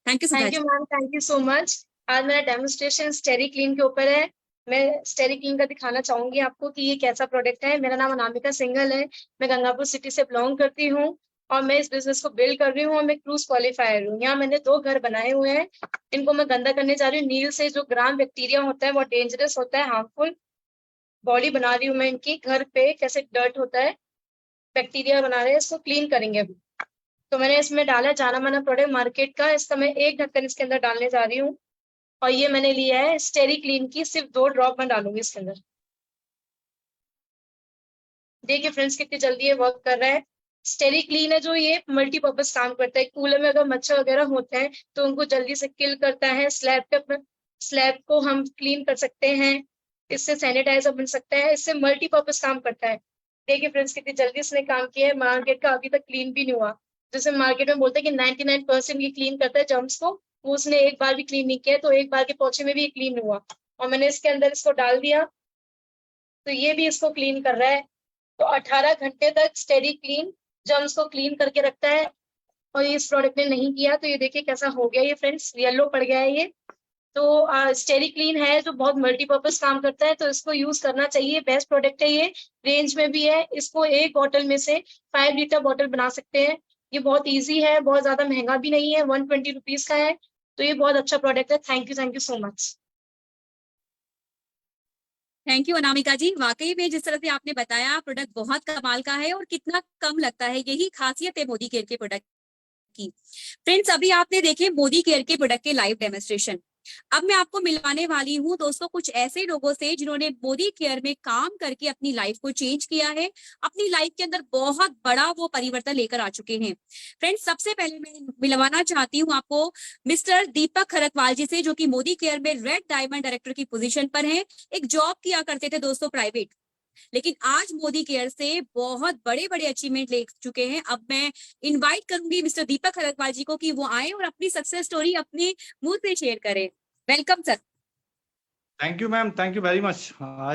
Thank you Sudha ji. Ma'am, thank you so much. आज मेरा डेमोन्स्ट्रेशन स्टेरी क्लीन के ऊपर है। मैं स्टेरी क्लीन का दिखाना चाहूंगी आपको कि ये कैसा प्रोडक्ट है। मेरा नाम अनामिका सिंगल है, मैं गंगापुर सिटी से बिलोंग करती हूँ और मैं इस बिजनेस को बिल्ड कर रही हूँ और मैं क्रूज क्वालिफायर हूँ। यहाँ मैंने 2 घर बनाए हुए हैं, इनको मैं गंदा करने जा रही हूँ नील से। जो ग्राम बैक्टीरिया होता है वो डेंजरस होता है, हार्मफुल। बॉडी बना रही हूँ मैं इनकी, घर पे कैसे डर्ट होता है, बैक्टीरिया बना रहे हैं, इसको क्लीन करेंगे अभी। तो मैंने इसमें डाला जाना माना प्रोडक्ट मार्केट का, इसका मैं 1 ढक्कन इसके अंदर डालने जा रही हूँ। और ये मैंने लिया है स्टेरी क्लीन की, सिर्फ 2 ड्रॉप मैं डालूंगी इसके अंदर। देखिए फ्रेंड्स कितनी जल्दी ये वर्क कर रहा है। स्टेरी क्लीन है जो ये मल्टीपर्पज काम करता है। कूलर में अगर मच्छर वगैरह होते हैं तो उनको जल्दी से किल करता है। स्लैब को हम क्लीन कर सकते हैं, इससे सैनिटाइजर बन सकता है, इससे मल्टीपर्पज काम करता है। देखिए फ्रेंड्स कितनी जल्दी इसने काम किया है। मार्केट का अभी तक क्लीन भी नहीं हुआ। जैसे मार्केट में बोलते हैं कि 99% ये क्लीन करता है जर्म्स को, वो उसने एक बार भी क्लीन नहीं किया, तो एक बार के पोछे में भी ये क्लीन हुआ। और मैंने इसके अंदर इसको डाल दिया तो ये भी इसको क्लीन कर रहा है। तो 18 घंटे तक स्टेरी क्लीन जर्म्स को क्लीन करके रखता है। और इस प्रोडक्ट ने नहीं किया तो ये देखिए कैसा हो गया ये फ्रेंड्स, येलो पड़ गया है ये। तो स्टेरी क्लीन है जो बहुत मल्टीपर्पज काम करता है, तो इसको यूज करना चाहिए। बेस्ट प्रोडक्ट है ये, रेंज में भी है। इसको एक बॉटल में से 5 लीटर बॉटल बना सकते हैं। ये बहुत ईजी है, बहुत ज्यादा महंगा भी नहीं है, 120 रुपीज का है। तो ये बहुत अच्छा प्रोडक्ट है। Thank you so much. Thank you Anamika ji. वाकई में जिस तरह से आपने बताया प्रोडक्ट बहुत कमाल का है और कितना कम लगता है, यही खासियत है मोदी केयर के प्रोडक्ट की। फ्रेंड्स अभी आपने देखे मोदी केयर के प्रोडक्ट के लाइव डेमोन्स्ट्रेशन। अब मैं आपको मिलवाने वाली हूँ दोस्तों कुछ ऐसे लोगों से जिन्होंने मोदी केयर में काम करके अपनी लाइफ को चेंज किया है, अपनी लाइफ के अंदर बहुत बड़ा वो परिवर्तन लेकर आ चुके हैं। फ्रेंड्स सबसे पहले मैं मिलवाना चाहती हूँ आपको मिस्टर दीपक खरकवाल जी से, जो कि मोदी केयर में रेड डायमंड डायरेक्टर की पोजीशन पर हैं। एक जॉब किया करते थे दोस्तों प्राइवेट, लेकिन आज मोदी केयर से बहुत बड़े बड़े अचीवमेंट ले चुके हैं। अब मैं इनवाइट करूंगी मिस्टर दीपक खरकवाल जी को कि वो आए और अपनी सक्सेस स्टोरी अपने मुंह से शेयर करें। Welcome sir. Thank you ma'am, thank you very much.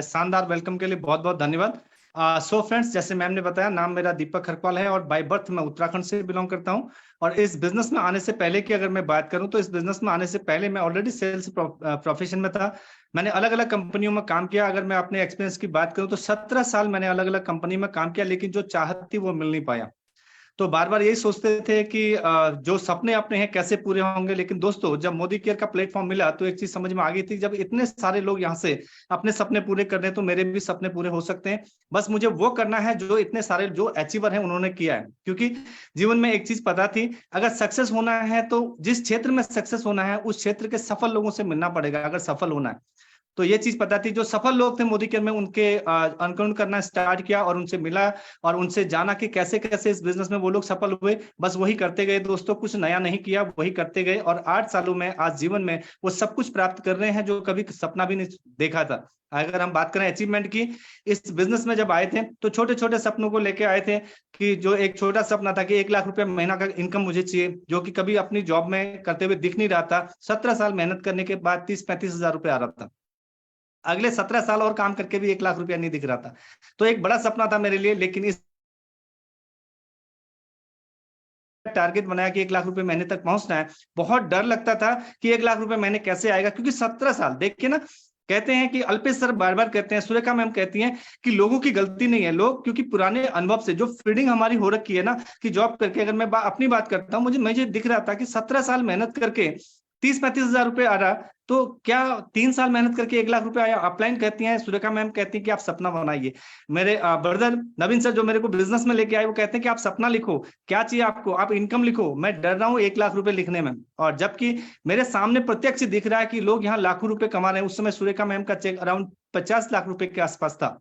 शानदार वेलकम के लिए बहुत बहुत धन्यवाद। सो फ्रेंड्स, जैसे मैम ने बताया, नाम मेरा दीपक खरकवाल है और बाय बर्थ मैं उत्तराखंड से बिलोंग करता हूं। और इस बिजनेस में आने से पहले की अगर मैं बात करूं तो इस बिजनेस में आने से पहले मैं ऑलरेडी सेल्स प्रोफेशन में था। मैंने अलग अलग कंपनियों में काम किया। अगर मैं अपने एक्सपीरियंस की बात करूं तो 17 साल मैंने अलग अलग कंपनी में काम किया, लेकिन जो चाहत थी वो मिल नहीं पाया। तो बार बार यही सोचते थे कि जो सपने अपने हैं कैसे पूरे होंगे। लेकिन दोस्तों, जब मोदी केयर का प्लेटफॉर्म मिला तो एक चीज समझ में आ गई थी, जब इतने सारे लोग यहाँ से अपने सपने पूरे कर रहे हैं तो मेरे भी सपने पूरे हो सकते हैं। बस मुझे वो करना है जो इतने सारे जो अचीवर हैं उन्होंने किया है। क्योंकि जीवन में एक चीज पता थी, अगर सक्सेस होना है तो जिस क्षेत्र में सक्सेस होना है उस क्षेत्र के सफल लोगों से मिलना पड़ेगा अगर सफल होना है। तो ये चीज पता थी। जो सफल लोग थे मोदी केयर में, उनके अनुकरण करना स्टार्ट किया और उनसे मिला और उनसे जाना कि कैसे कैसे इस बिजनेस में वो लोग सफल हुए। बस वही करते गए दोस्तों, कुछ नया नहीं किया, वही करते गए और 8 सालों में आज जीवन में वो सब कुछ प्राप्त कर रहे हैं जो कभी सपना भी नहीं देखा था। अगर हम बात करें अचीवमेंट की, इस बिजनेस में जब आए थे तो छोटे छोटे सपनों को लेके आए थे कि जो एक छोटा सपना था कि 1 लाख रुपए महीना का इनकम मुझे चाहिए, जो कि कभी अपनी जॉब में करते हुए दिख नहीं रहा था। 17 साल मेहनत करने के बाद 30-35 हजार रुपए आ रहा था। अगले 17 साल और काम करके भी 1 लाख रुपया नहीं दिख रहा था। तो एक बड़ा सपना था मेरे लिए, लेकिन इस टारगेट बनाया कि 1 लाख रुपए महीने तक पहुंचना है। बहुत डर लगता था कि 1 लाख रुपए महीने कैसे आएगा, क्योंकि 17 साल देखिए ना, कहते हैं कि अल्पेश सर बार बार कहते हैं, सुरेखा मैम कहती हैं कि लोगों की गलती नहीं है, लोग क्योंकि पुराने अनुभव से जो फीडिंग हमारी हो रखी है ना कि जॉब करके, अगर मैं अपनी बात करता हूँ, मुझे दिख रहा था कि 17 साल मेहनत करके 30-35 हजार रुपए आ रहा, तो क्या 3 साल मेहनत करके 1 लाख रुपए आया। अपलाइन कहती हैं, सुरेखा मैम कहती हैं कि आप सपना बनाइए। मेरे ब्रदर नवीन सर जो मेरे को बिजनेस में लेके आए, वो कहते हैं कि आप सपना लिखो, क्या चाहिए आपको, आप इनकम लिखो। मैं डर रहा हूँ 1 लाख रुपए लिखने में, और जबकि मेरे सामने प्रत्यक्ष दिख रहा है कि लोग यहाँ लाखों रुपए कमा रहे हैं। उस समय सुरेखा मैम का चेक अराउंड 50 लाख रुपए के आसपास था,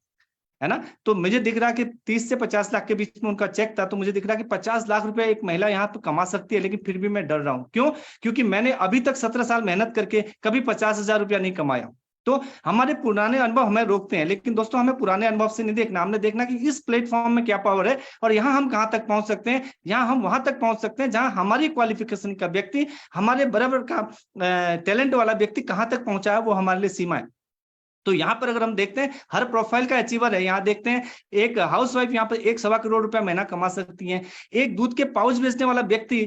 है ना। तो मुझे दिख रहा कि 30 से 50 लाख के बीच में उनका चेक था। तो मुझे दिख रहा कि 50 लाख रुपए एक महिला यहाँ तो कमा सकती है, लेकिन फिर भी मैं डर रहा हूँ। क्यों? क्योंकि मैंने अभी तक 17 साल मेहनत करके कभी 50 हजार रुपया नहीं कमाया। तो हमारे पुराने अनुभव हमें रोकते हैं, लेकिन दोस्तों हमें पुराने अनुभव से नहीं देखना, हमने देखना कि इस प्लेटफॉर्म में क्या पावर है और यहाँ हम कहाँ तक पहुंच सकते हैं। यहाँ हम वहां तक पहुंच सकते हैं जहां हमारी क्वालिफिकेशन का व्यक्ति, हमारे बराबर का टैलेंट वाला व्यक्ति कहाँ तक पहुंचा है, वो हमारे लिए सीमा है। तो यहाँ पर अगर हम देखते हैं हर प्रोफाइल का अचीवर है। यहाँ देखते हैं एक हाउसवाइफ यहाँ पर 1-1.25 करोड़ रुपया महीना कमा सकती है। एक दूध के पाउच बेचने वाला व्यक्ति,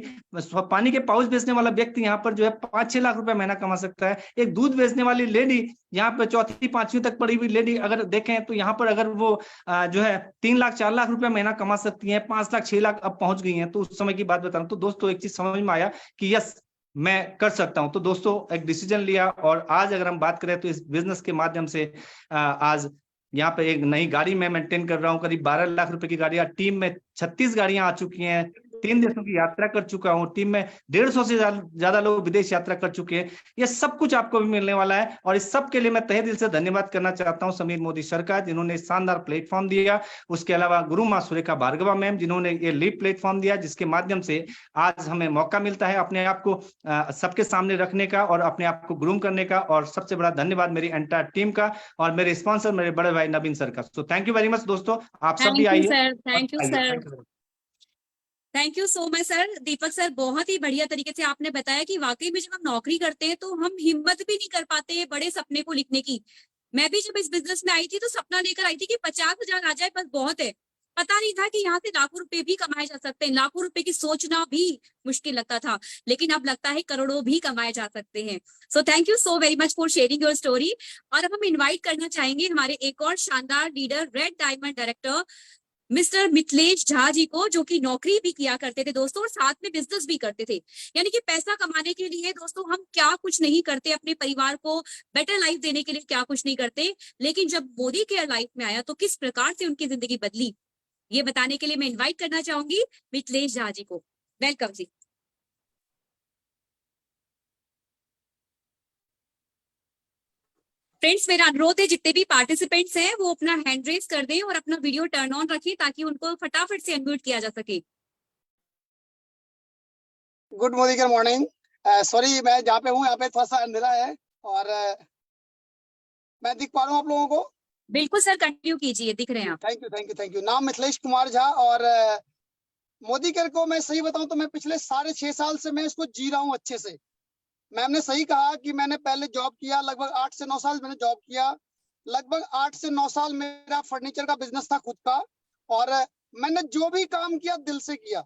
पानी के पाउच बेचने वाला व्यक्ति यहाँ पर जो है 5-6 लाख रुपया महीना कमा सकता है। एक दूध बेचने वाली लेडी, यहाँ पर 4वीं-5वीं तक पढ़ी हुई लेडी अगर देखें तो यहाँ पर अगर वो जो है 3 लाख 4 लाख रुपया महीना कमा सकती है, 5 लाख 6 लाख अब पहुंच गई हैं। तो उस समय की बात बता रहा हूँ। तो दोस्तों एक चीज समझ में आया कि यस, मैं कर सकता हूं। तो दोस्तों एक डिसीजन लिया, और आज अगर हम बात करें तो इस बिजनेस के माध्यम से आज यहाँ पे एक नई गाड़ी मैं मेंटेन कर रहा हूँ, करीब 12 लाख रुपए की गाड़ी। टीम में 36 गाड़ियां आ चुकी हैं, 3 देशों की यात्रा कर चुका हूँ। टीम में 150 से ज्यादा लोग विदेश यात्रा कर चुके हैं। ये सब कुछ आपको भी मिलने वाला है, और इस सब के लिए मैं तहे दिल से धन्यवाद करना चाहता हूँ समीर मोदी सर का, जिन्होंने शानदार प्लेटफॉर्म दिया। उसके अलावा गुरु माँ सुरेखा भार्गवा मैम, जिन्होंने ये लीड प्लेटफॉर्म दिया, जिसके माध्यम से आज हमें मौका मिलता है अपने आप को सबके सामने रखने का और अपने आप को ग्रूम करने का। और सबसे बड़ा धन्यवाद मेरी एंटायर टीम का और मेरे स्पॉन्सर मेरे बड़े भाई नवीन सर का। तो थैंक यू वेरी मच दोस्तों, आप सब भी आइए। Thank you sir. Thank you so much sir. Deepak sir, बहुत ही बढ़िया तरीके से आपने बताया कि वाकई में जब हम नौकरी करते हैं तो हम हिम्मत भी नहीं कर पाते बड़े सपने को लिखने की। मैं भी जब इस बिजनेस में आई थी तो सपना लेकर आई थी कि 50 हजार आ जाए बस बहुत है। पता नहीं था कि यहाँ से लाखों रुपए भी कमाए जा सकते हैं। लाखों रुपए की सोचना भी मुश्किल लगता था, लेकिन अब लगता है करोड़ों भी कमाए जा सकते हैं। सो thank you so very much for sharing your story. और अब हम इन्वाइट करना चाहेंगे हमारे एक और शानदार leader, red diamond director mister Mithilesh Jha ji को, जो कि नौकरी भी किया करते थे दोस्तों और साथ में बिजनेस भी करते थे। यानी कि पैसा कमाने के लिए दोस्तों हम क्या कुछ नहीं करते, अपने परिवार को बेटर लाइफ देने के लिए क्या कुछ नहीं करते, लेकिन जब मोदी केयर लाइफ में आया तो किस प्रकार से उनकी जिंदगी बदली, ये बताने के लिए मैं इन्वाइट करना चाहूंगी मिथिलेश झा जी को। वेलकम जी। फ्रेंड्स, मेरा अनुरोध है जितने भी पार्टिसिपेंट्स हैं वो अपना हैंड रेज कर दें और अपना वीडियो टर्न ऑन रखें ताकि उनको फटाफट से अनम्यूट किया जा सके। Good morning, good morning. Sorry, मैं जहाँ पे हूँ यहाँ पे थोड़ा सा अंधेरा है और मैं दिख पा रहा हूँ आप लोगों को। बिल्कुल सर, कंटिन्यू कीजिए, दिख रहे हैं आप। Thank you. नाम मिथिलेश कुमार झा। और मोदी केयर को मैं सही बताऊं तो मैं पिछले 6.5 साल से मैं इसको जी रहा हूं अच्छे से। मैम ने सही कहा कि मैंने पहले जॉब किया, लगभग 8 से 9 साल मैंने जॉब किया। लगभग 8 से 9 साल मेरा फर्नीचर का बिजनेस था खुद का। और मैंने जो भी काम किया दिल से किया।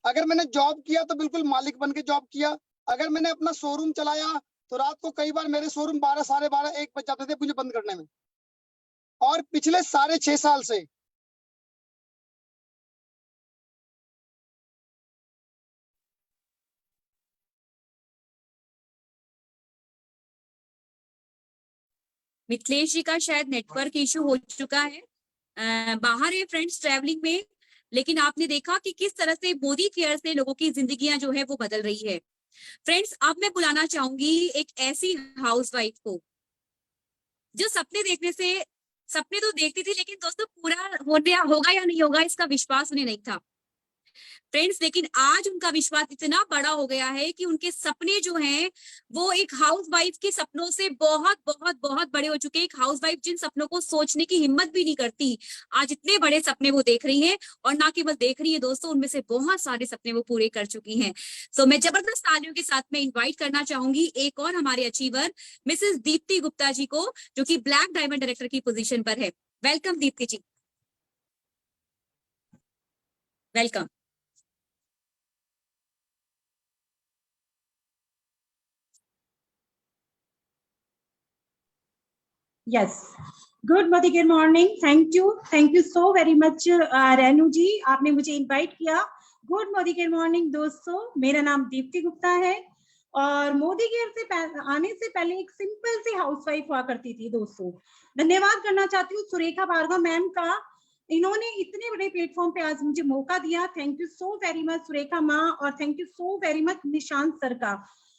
अगर मैंने जॉब किया तो बिल्कुल मालिक बन के जॉब किया। अगर मैंने अपना शोरूम चलाया तो रात को कई बार मेरे शोरूम 12, साढ़े 12, 1 बज जाते थे मुझे बंद करने में। और पिछले 6.5 साल से मिथिलेश जी का शायद नेटवर्क इशू हो चुका है, बाहर है फ्रेंड्स ट्रैवलिंग में। लेकिन आपने देखा कि किस तरह से मोदी केयर से लोगों की जिंदगियां जो है वो बदल रही है। फ्रेंड्स, अब मैं बुलाना चाहूंगी एक ऐसी हाउसवाइफ को जो सपने तो देखती थी, लेकिन दोस्तों पूरा होगा या नहीं होगा इसका विश्वास उन्हें नहीं था फ्रेंड्स। लेकिन आज उनका विश्वास इतना बड़ा हो गया है कि उनके सपने जो हैं वो एक हाउसवाइफ के सपनों से बहुत बहुत बहुत बड़े हो चुके हैं। एक हाउसवाइफ जिन सपनों को सोचने की हिम्मत भी नहीं करती, आज इतने बड़े सपने वो देख रही हैं। और ना केवल देख रही है दोस्तों, उनमें से बहुत सारे सपने वो पूरे कर चुकी हैं। तो मैं जबरदस्त तालियों के साथ में इन्वाइट करना चाहूंगी एक और हमारे अचीवर मिसेस दीप्ति गुप्ता जी को, जो कि ब्लैक डायमंड डायरेक्टर की पोजीशन पर है। Welcome Deepti ji, welcome. Yes. Good morning. Thank you so very much Renu ji, आपने मुझे इनवाइट किया। गुड मॉर्निंग दोस्तों, मेरा नाम दीप्ति गुप्ता है और मोदी केयर से आने से पहले एक सिंपल सी हाउसवाइफ हुआ करती थी दोस्तों। धन्यवाद करना चाहती हूँ सुरेखा भार्गव मैम का, इन्होंने इतने बड़े प्लेटफॉर्म पे आज मुझे मौका दिया। Thank you so very much Surekha माँ, और thank you so very much Nishant sir का।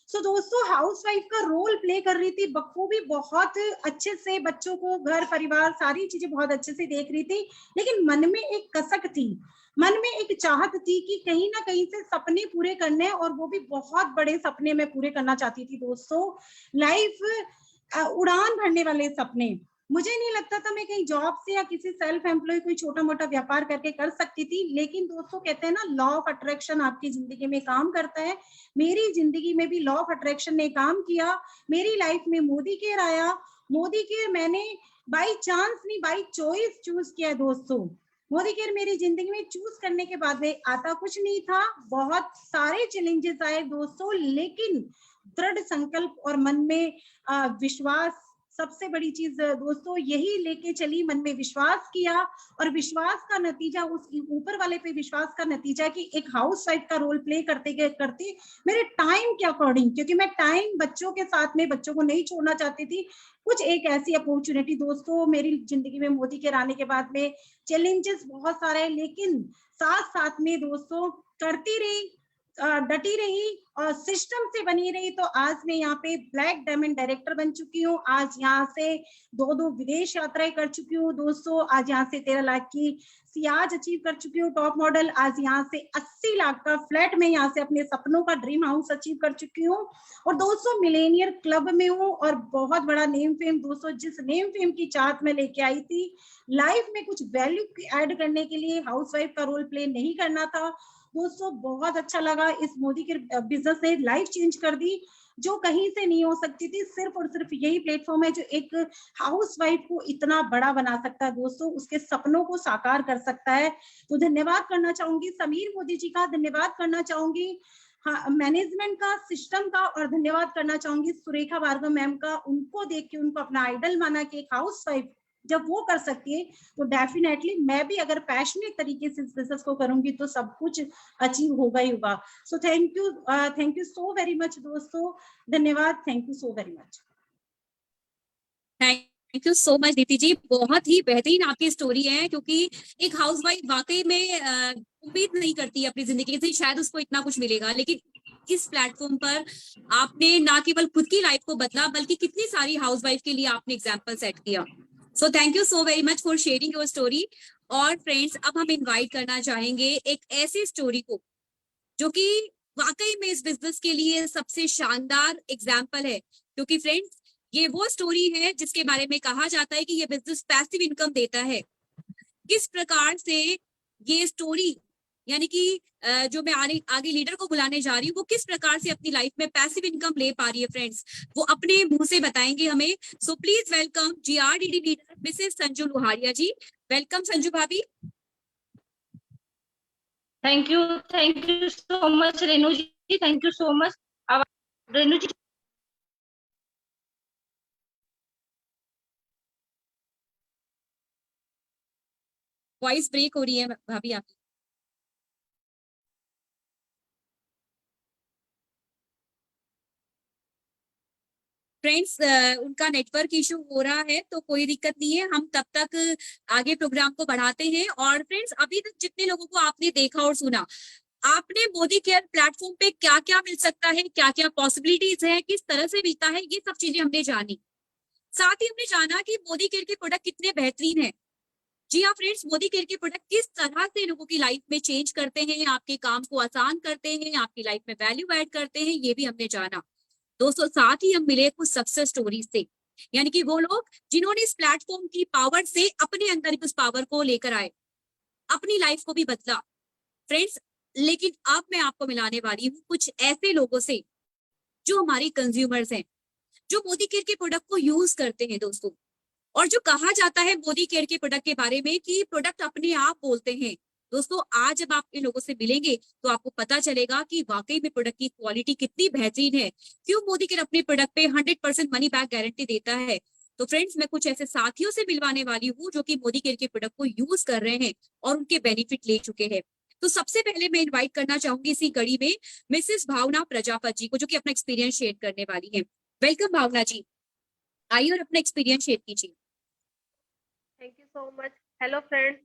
सो दोस्तों, हाउसवाइफ का रोल प्ले कर रही थी बखूबी, बहुत अच्छे से बच्चों को, घर परिवार, सारी चीजें बहुत अच्छे से देख रही थी। लेकिन मन में एक कसक थी, मन में एक चाहत थी कि कहीं ना कहीं से सपने पूरे करने, और वो भी बहुत बड़े सपने मैं पूरे करना चाहती थी दोस्तों। लाइफ उड़ान भरने वाले सपने। मुझे नहीं लगता था मैं कहीं जॉब से या किसी सेल्फ एम्प्लॉय कोई छोटा मोटा व्यापार करके कर सकती थी। लेकिन दोस्तों कहते हैं ना, लॉ ऑफ अट्रैक्शन आपकी जिंदगी में काम करता है। मेरी जिंदगी में भी लॉ ऑफ अट्रैक्शन ने काम किया। मेरी लाइफ में मोदी केयर आया। मोदी केयर मैंने बाई चांस नहीं, बाई चॉइस चूज किया है दोस्तों। मोदी केयर मेरी जिंदगी में चूज करने के बाद में आता कुछ नहीं था, बहुत सारे चैलेंजेस आए दोस्तों, लेकिन दृढ़ संकल्प और मन में विश्वास, सबसे बड़ी चीज दोस्तों यही लेके चली। मन में विश्वास किया, और विश्वास का नतीजा, उस ऊपर वाले पे विश्वास का नतीजा कि एक हाउसवाइफ का रोल प्ले करते मेरे टाइम के अकॉर्डिंग, क्योंकि मैं टाइम बच्चों के साथ में बच्चों को नहीं छोड़ना चाहती थी। कुछ एक ऐसी अपॉर्चुनिटी दोस्तों मेरी जिंदगी में मोदी के आने के बाद में, चैलेंजेस बहुत सारे, लेकिन साथ साथ में दोस्तों करती रही, डटी रही और सिस्टम से बनी रही। तो आज मैं यहाँ पे ब्लैक डायमंड डायरेक्टर बन चुकी हूँ। आज यहाँ से 2 विदेश यात्राएं कर चुकी हूँ दोस्तों। आज यहाँ से 13 लाख की सियाज अचीव कर चुकी हूँ, टॉप मॉडल। आज यहाँ से 80 लाख का फ्लैट में यहाँ से अपने सपनों का ड्रीम हाउस अचीव कर चुकी हूँ। और दोस्तों मिलेनियर क्लब में हूँ, और बहुत बड़ा नेम फेम दोस्तों, जिस नेम फेम की चाहत में लेके आई थी, लाइफ में कुछ वैल्यू ऐड करने के लिए हाउसवाइफ का रोल प्ले नहीं करना था दोस्तों। बहुत अच्छा लगा, इस मोदी के बिजनेस ने लाइफ चेंज कर दी, जो कहीं से नहीं हो सकती थी। सिर्फ और सिर्फ यही प्लेटफॉर्म है जो एक हाउसवाइफ को इतना बड़ा बना सकता है दोस्तों, उसके सपनों को साकार कर सकता है। तो धन्यवाद करना चाहूंगी समीर मोदी जी का, धन्यवाद करना चाहूंगी मैनेजमेंट का, सिस्टम का, और धन्यवाद करना चाहूंगी सुरेखा भार्गव मैम का। उनको देख के उनको अपना आइडल माना कि एक हाउसवाइफ जब वो कर सकती है, तो डेफिनेटली मैं भी अगर पैशनेट तरीके से इस बिजनेस को करूंगी तो सब कुछ अचीव होगा ही होगा। So thank you so very much दोस्तों, धन्यवाद, thank you so very much. Thank you so much Deepti ji, बहुत ही बेहतरीन आपकी स्टोरी है, क्योंकि एक हाउसवाइफ वाकई में उम्मीद नहीं करती अपनी जिंदगी से शायद उसको इतना कुछ मिलेगा, लेकिन इस प्लेटफॉर्म पर आपने ना केवल खुद की लाइफ को बदला, बल्कि कितनी सारी हाउसवाइफ के लिए आपने एग्जाम्पल सेट किया। सो thank you so very much for sharing your story. और फ्रेंड्स, अब हम इनवाइट करना चाहेंगे एक ऐसी स्टोरी को जो कि वाकई में इस बिजनेस के लिए सबसे शानदार एग्जाम्पल है, क्योंकि फ्रेंड्स ये वो स्टोरी है जिसके बारे में कहा जाता है कि ये बिजनेस पैसिव इनकम देता है। किस प्रकार से ये स्टोरी, यानी कि जो मैं आगे लीडर को बुलाने जा रही हूँ, वो किस प्रकार से अपनी लाइफ में पैसिव इनकम ले पा रही है फ्रेंड्स, वो अपने मुंह से बताएंगे हमें। So please welcome GRDD leader missus Sanju Loharia ji. Welcome Sanju भाभी। Thank you so much Renu ji, thank you so much. Renu ji voice break हो रही है भाभी आपकी। फ्रेंड्स उनका नेटवर्क इशू हो रहा है, तो कोई दिक्कत नहीं है, हम तब तक आगे प्रोग्राम को बढ़ाते हैं। और फ्रेंड्स अभी तक जितने लोगों को आपने देखा और सुना, आपने मोदी केयर प्लेटफॉर्म पे क्या क्या मिल सकता है, क्या क्या पॉसिबिलिटीज है, किस तरह से मिलता है, ये सब चीजें हमने जानी। साथ ही हमने जाना कि मोदी केयर के प्रोडक्ट कितने बेहतरीन है। जी हाँ फ्रेंड्स, मोदी केयर के प्रोडक्ट किस तरह से लोगों की लाइफ में चेंज करते हैं, आपके काम को आसान करते हैं, आपकी लाइफ में वैल्यू ऐड करते हैं, ये भी हमने जाना दोस्तों। साथ ही हम मिले कुछ सक्सेस स्टोरी से, यानी कि वो लोग जिन्होंने इस प्लेटफॉर्म की पावर से अपने अंदर उस पावर को लेकर आए, अपनी लाइफ को भी बदला फ्रेंड्स। लेकिन अब मैं आपको मिलाने वाली हूँ कुछ ऐसे लोगों से जो हमारे कंज्यूमर्स हैं, जो मोदी केयर के प्रोडक्ट को यूज करते हैं दोस्तों। और जो कहा जाता है मोदी केयर के प्रोडक्ट के बारे में कि प्रोडक्ट अपने आप बोलते हैं दोस्तों, आज जब आप इन लोगों से मिलेंगे तो आपको पता चलेगा कि वाकई में प्रोडक्ट की क्वालिटी कितनी बेहतरीन है। क्यों मोदी केयर अपने प्रोडक्ट पे 100% मनी बैक गारंटी देता है। तो फ्रेंड्स मैं कुछ ऐसे साथियों से मिलवाने वाली हूँ जो कि मोदी केयर के प्रोडक्ट को यूज कर रहे हैं और उनके बेनिफिट ले चुके हैं। तो सबसे पहले मैं इन्वाइट करना चाहूंगी इसी कड़ी में मिसेस भावना प्रजापत जी को, जो कि अपना एक्सपीरियंस शेयर करने वाली है। वेलकम भावना जी, आइए और अपना एक्सपीरियंस शेयर कीजिए। Thank you so much. Hello friends,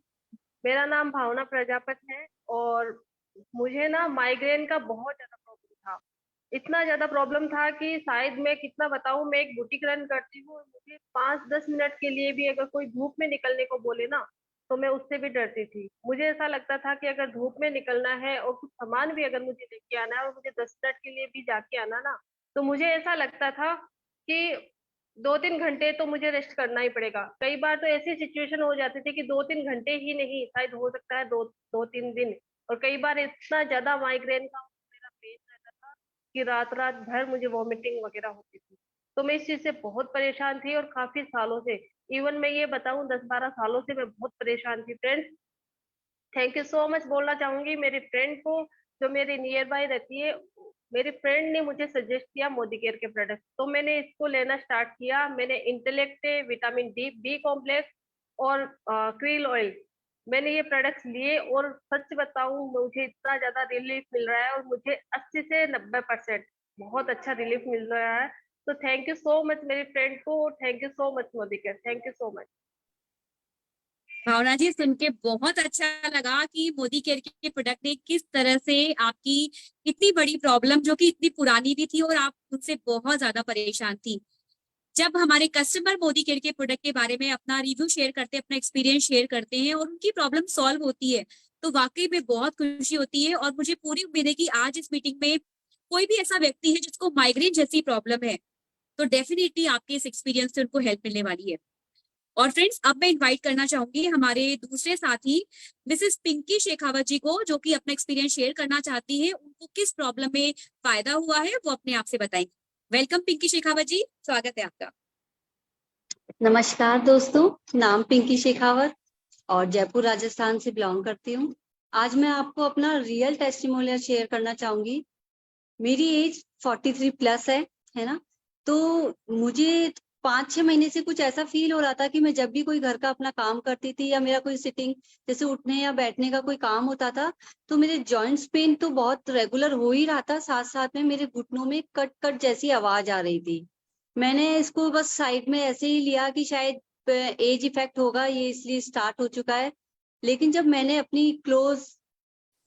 मेरा नाम भावना प्रजापत है और मुझे ना माइग्रेन का बहुत ज्यादा प्रॉब्लम था। इतना ज्यादा प्रॉब्लम था कि शायद मैं कितना बताऊं। मैं एक बुटीक रन करती हूँ और मुझे 5-10 मिनट के लिए भी अगर कोई धूप में निकलने को बोले ना तो मैं उससे भी डरती थी। मुझे ऐसा लगता था कि अगर धूप में निकलना है और कुछ सामान भी अगर मुझे लेके आना है और मुझे 10 मिनट के लिए भी जाके आना ना, तो मुझे ऐसा लगता था कि 2-3 घंटे तो मुझे रेस्ट करना ही पड़ेगा। कई बार तो ऐसी सिचुएशन हो जाती थी कि 2-3 घंटे ही नहीं, शायद हो सकता है 2-3 दिन। और कई बार इतना ज्यादा माइग्रेन का मेरा पेन रहता था कि रात रात भर मुझे वॉमिटिंग वगैरह होती थी। तो मैं इस चीज से बहुत परेशान थी और काफी सालों से, इवन मैं ये बताऊं 10-12 सालों से मैं बहुत परेशान थी friends. Thank you so much बोलना चाहूंगी मेरी फ्रेंड को जो मेरे नियर बाय रहती है। मेरी फ्रेंड ने मुझे सजेस्ट किया मोदी केयर के प्रोडक्ट, तो मैंने इसको लेना स्टार्ट किया। मैंने इंटेलेक्ट, विटामिन बी कॉम्प्लेक्स और क्रील ऑयल, मैंने ये प्रोडक्ट्स लिए और सच बताऊं मुझे इतना ज्यादा रिलीफ मिल रहा है और मुझे 80 से 90% बहुत अच्छा रिलीफ मिल रहा है। तो थैंक यू सो मच मेरी फ्रेंड को, thank you so much Modicare, thank you so much. Bhavna ji, सुन के बहुत अच्छा लगा कि मोदी केयर के प्रोडक्ट ने किस तरह से आपकी इतनी बड़ी प्रॉब्लम, जो कि इतनी पुरानी भी थी और आप उनसे बहुत ज्यादा परेशान थी, जब हमारे कस्टमर मोदी केयर के प्रोडक्ट के बारे में अपना रिव्यू शेयर करते हैं, अपना एक्सपीरियंस शेयर करते हैं और उनकी प्रॉब्लम सॉल्व होती है, तो वाकई में बहुत खुशी होती है। और मुझे पूरी उम्मीद है कि आज इस मीटिंग में कोई भी ऐसा व्यक्ति है जिसको माइग्रेन जैसी प्रॉब्लम है, तो डेफिनेटली आपके इस एक्सपीरियंस से उनको हेल्प मिलने वाली है। और फ्रेंड्स अब मैं इनवाइट करना चाहूंगी हमारे दूसरे साथी मिसेस पिंकी शेखावत जी को, जो कि अपना एक्सपीरियंस शेयर करना चाहती है। उनको किस प्रॉब्लम में फायदा हुआ है वो अपने आप से बताएंगे। वेलकम पिंकी शेखावत जी, स्वागत है आपका। नमस्कार दोस्तों, नाम पिंकी शेखावत और जयपुर राजस्थान से बिलोंग करती हूँ। आज मैं आपको अपना रियल टेस्टिमोनियल शेयर करना चाहूंगी। मेरी एज 43 प्लस है ना। तो मुझे 5-6 महीने से कुछ ऐसा फील हो रहा था कि मैं जब भी कोई घर का अपना काम करती थी या मेरा कोई सिटिंग जैसे उठने या बैठने का कोई काम होता था, तो मेरे जॉइंट्स पेन तो बहुत रेगुलर हो ही रहा था, साथ साथ में मेरे घुटनों में कट कट जैसी आवाज आ रही थी। मैंने इसको बस साइड में ऐसे ही लिया कि शायद एज इफेक्ट होगा, ये इसलिए स्टार्ट हो चुका है। लेकिन जब मैंने अपनी क्लोज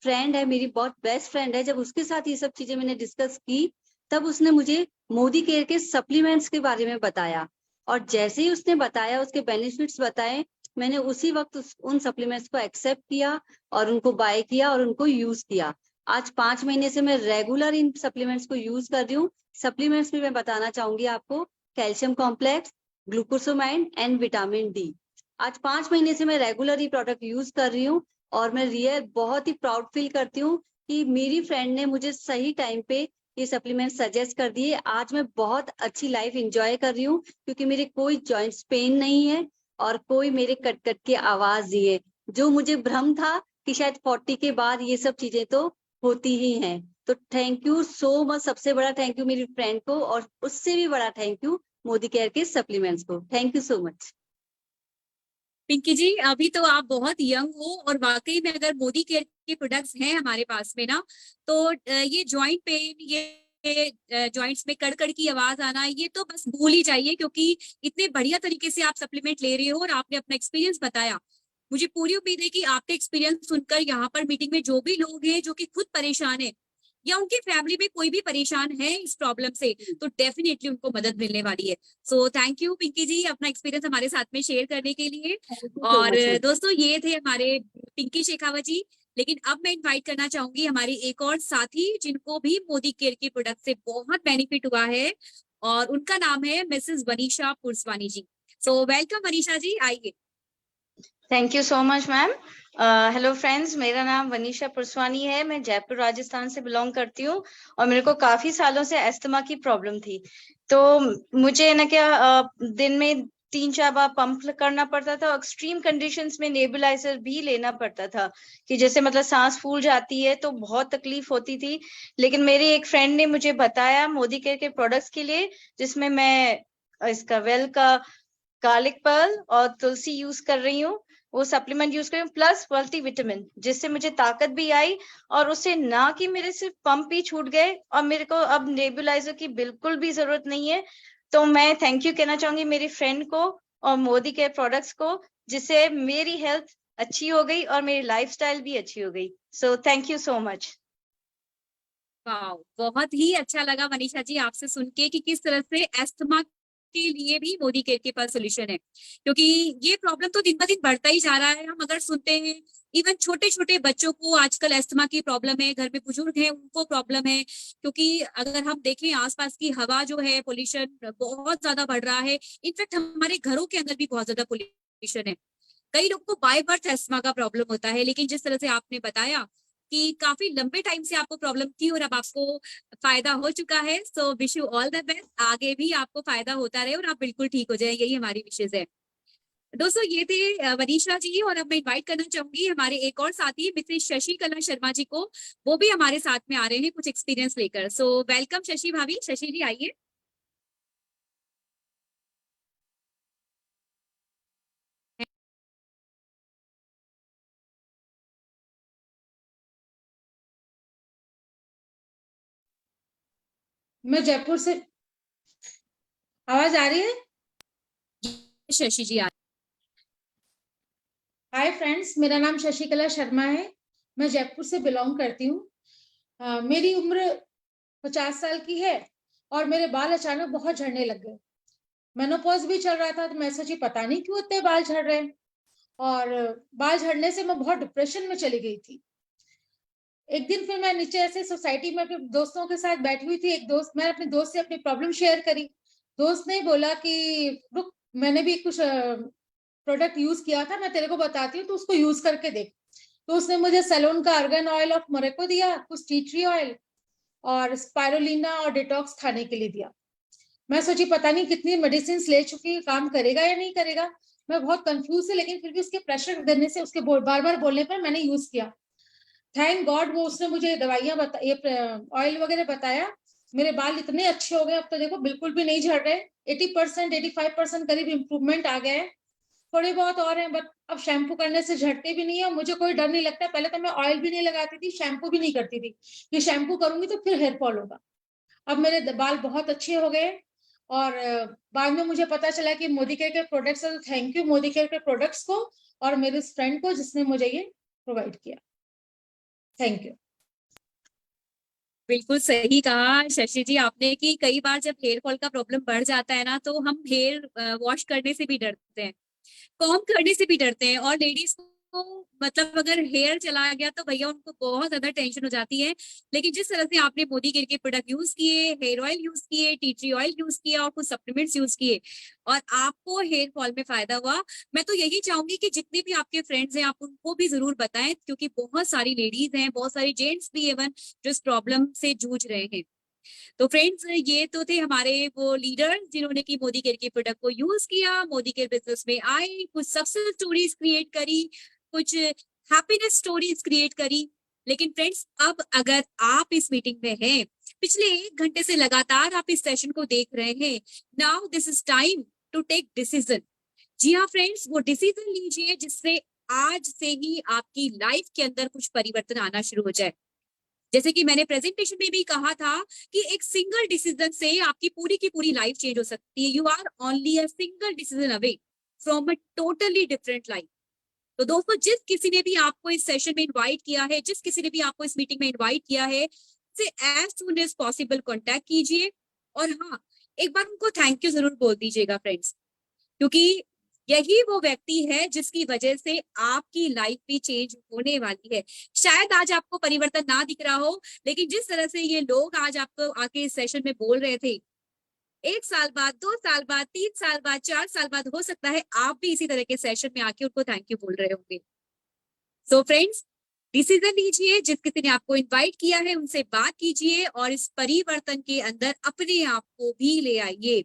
फ्रेंड है, मेरी बहुत बेस्ट फ्रेंड है, जब उसके साथ ये सब चीजें मैंने डिस्कस की, तब उसने मुझे मोदी केयर के सप्लीमेंट्स के बारे में बताया। और जैसे ही उसने बताया, उसके बेनिफिट्स बताए, मैंने उसी वक्त उन सप्लीमेंट्स को एक्सेप्ट किया और उनको बाय किया और उनको यूज किया। आज 5 महीने से मैं रेगुलर इन सप्लीमेंट्स को यूज कर रही हूँ। सप्लीमेंट्स भी मैं बताना चाहूंगी आपको। Calcium complex, glucosamine and vitamin D. आज 5 महीने से मैं रेगुलर ये प्रोडक्ट यूज कर रही हूँ और मैं बहुत ही प्राउड फील करती हूँ कि मेरी फ्रेंड ने मुझे सही टाइम पे ये सप्लीमेंट सजेस्ट कर दिए। आज मैं बहुत अच्छी लाइफ एंजॉय कर रही हूँ क्योंकि मेरे कोई जॉइंट्स पेन नहीं है और कोई मेरे कट कट के आवाज नहीं है। जो मुझे भ्रम था कि शायद 40 के बाद ये सब चीजें तो होती ही हैं। तो थैंक यू सो मच। सबसे बड़ा थैंक यू मेरी फ्रेंड को और उससे भी बड़ा थैंक यू मोदी केयर के सप्लीमेंट्स को। Thank you so much. Pinky ji, अभी तो आप बहुत यंग हो और वाकई में अगर मोदी केयर के प्रोडक्ट्स हैं हमारे पास में ना, तो ये जॉइंट पेन, ये जॉइंट्स में कड़कड़ की आवाज आना, ये तो बस भूल ही जाइए, क्योंकि इतने बढ़िया तरीके से आप सप्लीमेंट ले रहे हो और आपने अपना एक्सपीरियंस बताया। मुझे पूरी उम्मीद है कि आपके एक्सपीरियंस सुनकर यहाँ पर मीटिंग में जो भी लोग हैं जो कि खुद परेशान है या उनकी फैमिली में कोई भी परेशान है इस प्रॉब्लम से, तो डेफिनेटली उनको मदद मिलने वाली है। सो थैंक यू पिंकी जी अपना एक्सपीरियंस हमारे साथ में शेयर करने के लिए। और दोस्तों, ये थे हमारे पिंकी शेखावत जी। लेकिन अब मैं इनवाइट करना चाहूंगी हमारे एक और साथी जिनको भी मोदी केयर के प्रोडक्ट से बहुत बेनिफिट हुआ है, और उनका नाम है मिसेस वनीशा पुरसवानी जी। सो वेलकम वनीशा जी, आइए। Thank you so much ma'am. Hello friends, मेरा नाम वनीशा पुरसवानी है। मैं जयपुर राजस्थान से बिलोंग करती हूँ और मेरे को काफी सालों से अस्थमा की प्रॉब्लम थी। तो मुझे ना क्या दिन में 3-4 बार पंप करना पड़ता था और एक्सट्रीम कंडीशंस में नेबुलाइजर भी लेना पड़ता था कि जैसे मतलब सांस फूल जाती है तो बहुत तकलीफ होती थी। लेकिन मेरी एक फ्रेंड ने मुझे बताया मोदी केयर के प्रोडक्ट्स के लिए, जिसमें मैं इसका वेल का गार्लिक पर्ल और तुलसी यूज कर रही हूँ, वो सप्लीमेंट यूज कर रही हूँ, प्लस मल्टीविटामिन, जिससे मुझे ताकत भी आई। और उससे ना कि मेरे सिर्फ पंप ही छूट गए और मेरे को अब नेबुलाइजर की बिल्कुल भी जरूरत नहीं है। तो मैं थैंक यू कहना चाहूंगी मेरी फ्रेंड को और मोदी केयर प्रोडक्ट्स को, जिससे मेरी हेल्थ अच्छी हो गई और मेरी लाइफस्टाइल भी अच्छी हो गई। सो थैंक यू सो मच। वाह, बहुत ही अच्छा लगा मनीषा जी आपसे सुन के कि किस तरह से अस्थमा के लिए भी मोदी केयर के पास सोल्यूशन है, क्योंकि ये प्रॉब्लम तो दिन ब दिन बढ़ता ही जा रहा है। हम अगर सुनते हैं इवन छोटे छोटे बच्चों को आजकल अस्थमा की प्रॉब्लम है, घर में बुजुर्ग हैं उनको प्रॉब्लम है, क्योंकि अगर हम देखें आसपास की हवा जो है, पोल्यूशन बहुत ज्यादा बढ़ रहा है। इनफैक्ट हमारे घरों के अंदर भी बहुत ज्यादा पोल्यूशन है। कई लोग को बाय बर्थ अस्थमा का प्रॉब्लम होता है, लेकिन जिस तरह से आपने बताया कि काफी लंबे टाइम से आपको प्रॉब्लम थी और अब आपको फायदा हो चुका है। So wish you all the best, आगे भी आपको फायदा होता रहे और आप बिल्कुल ठीक हो जाए, यही हमारी विशेष है। दोस्तों, ये थे वनीशा जी, और अब मैं इनवाइट करना चाहूंगी हमारे एक और साथी मिसेस शशि कला शर्मा जी को। वो भी हमारे साथ में आ रहे हैं कुछ एक्सपीरियंस लेकर। सो वेलकम शशि भाभी। शशि जी आइए। मैं जयपुर से, आवाज आ रही है? शशि जी हाय फ्रेंड्स, मेरा नाम शशि कला शर्मा है। मैं जयपुर से बिलोंग करती हूँ। मेरी उम्र 50 साल की है और मेरे बाल अचानक बहुत झड़ने लग गए। मेनोपॉज भी चल रहा था, तो मैं सोची पता नहीं क्यों इतने बाल झड़ रहे हैं, और बाल झड़ने से मैं बहुत डिप्रेशन में चली गई थी। एक दिन फिर मैं नीचे ऐसे सोसाइटी में अपने दोस्तों के साथ बैठी हुई थी। मैंने अपने दोस्त से अपनी प्रॉब्लम शेयर करी। दोस्त ने बोला कि रुक, मैंने भी कुछ प्रोडक्ट यूज किया था, मैं तेरे को बताती हूँ, तो उसको यूज करके देख। तो उसने मुझे सैलून का आर्गन ऑयल ऑफ मोरक्को दिया, कुछ टी ट्री ऑयल और स्पाइरुलिना और डिटॉक्स खाने के लिए दिया। मैं सोची पता नहीं कितनी मेडिसिन ले चुकी, काम करेगा या नहीं करेगा। मैं बहुत कंफ्यूज थी, लेकिन फिर भी उसके प्रेशर देने से, उसके बार बार बोलने पर मैंने यूज किया। थैंक गॉड वो उसने मुझे दवाइयां ऑयल वगैरह बताया। मेरे बाल इतने अच्छे हो गए, अब तो देखो बिल्कुल भी नहीं झड़ रहे। 80% 85% करीब इम्प्रूवमेंट आ गया है। थोड़े बहुत और हैं, बट अब शैम्पू करने से झड़ते भी नहीं है और मुझे कोई डर नहीं लगता। पहले तो मैं ऑयल भी नहीं लगाती थी, शैम्पू भी नहीं करती थी, ये शैम्पू करूंगी तो फिर हेयर फॉल होगा। अब मेरे बाल बहुत अच्छे हो गए और बाद में मुझे पता चला कि मोदी केयर के प्रोडक्ट्स है। तो थैंक यू मोदी केयर के प्रोडक्ट्स को और मेरे फ्रेंड को जिसने मुझे ये प्रोवाइड किया। Thank you. बिल्कुल सही कहा शशि जी आपने कि कई बार जब हेयर फॉल का प्रॉब्लम बढ़ जाता है ना, तो हम हेयर वॉश करने से भी डरते हैं, कॉम्ब करने से भी डरते हैं। और लेडीज को मतलब अगर हेयर चला गया तो भैया उनको बहुत ज्यादा टेंशन हो जाती है। लेकिन जिस तरह से आपने मोदी केयर के प्रोडक्ट यूज किए, हेयर ऑयल यूज किए, टी ट्री ऑयल यूज किया और कुछ सप्लीमेंट्स यूज किए और आपको हेयर फॉल में फायदा हुआ, मैं तो यही चाहूंगी कि जितने भी आपके फ्रेंड्स हैं आप उनको भी जरूर बताएं, क्योंकि बहुत सारी लेडीज हैं, बहुत सारी जेंट्स भी इवन जो इस प्रॉब्लम से जूझ रहे हैं। तो फ्रेंड्स, ये तो थे हमारे वो लीडर जिन्होंने की मोदी केयर के प्रोडक्ट को यूज किया, मोदी केयर बिजनेस में आए, कुछ सक्सेस स्टोरीज क्रिएट करी, कुछ हैप्पीनेस स्टोरीज क्रिएट करी। लेकिन फ्रेंड्स, अब अगर आप इस मीटिंग में हैं, पिछले 1 घंटे से लगातार आप इस सेशन को देख रहे हैं, now this is time to take decision. जी हाँ फ्रेंड्स, वो डिसीजन लीजिए जिससे आज से ही आपकी लाइफ के अंदर कुछ परिवर्तन आना शुरू हो जाए। जैसे कि मैंने प्रेजेंटेशन में भी कहा था कि एक सिंगल डिसीजन से आपकी पूरी की पूरी लाइफ चेंज हो सकती है। You are only a single decision away from a totally different life. तो दोस्तों, जिस किसी ने भी आपको इस सेशन में इनवाइट किया है, जिस किसी ने भी आपको इस मीटिंग में इनवाइट किया है, से as soon as possible contact कीजिए। और हाँ, एक बार उनको थैंक यू जरूर बोल दीजिएगा फ्रेंड्स, क्योंकि यही वो व्यक्ति है जिसकी वजह से आपकी लाइफ भी चेंज होने वाली है। शायद आज आपको परिवर्तन ना दिख रहा हो, लेकिन जिस तरह से ये लोग आज आपको आके इस सेशन में बोल रहे थे, 1 साल बाद, 2 साल बाद, 3 साल बाद, 4 साल बाद हो सकता है आप भी इसी तरह के सेशन में आके उनको थैंक यू बोल रहे होंगे। सो फ्रेंड्स, डिसीजन लीजिए, जिस किसी ने आपको इनवाइट किया है उनसे बात कीजिए और इस परिवर्तन के अंदर अपने आप को भी ले आइए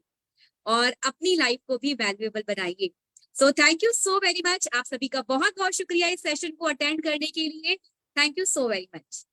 और अपनी लाइफ को भी वैल्यूएबल बनाइए। सो thank you so very much. आप सभी का बहुत बहुत शुक्रिया इस सेशन को अटेंड करने के लिए। Thank you so very much.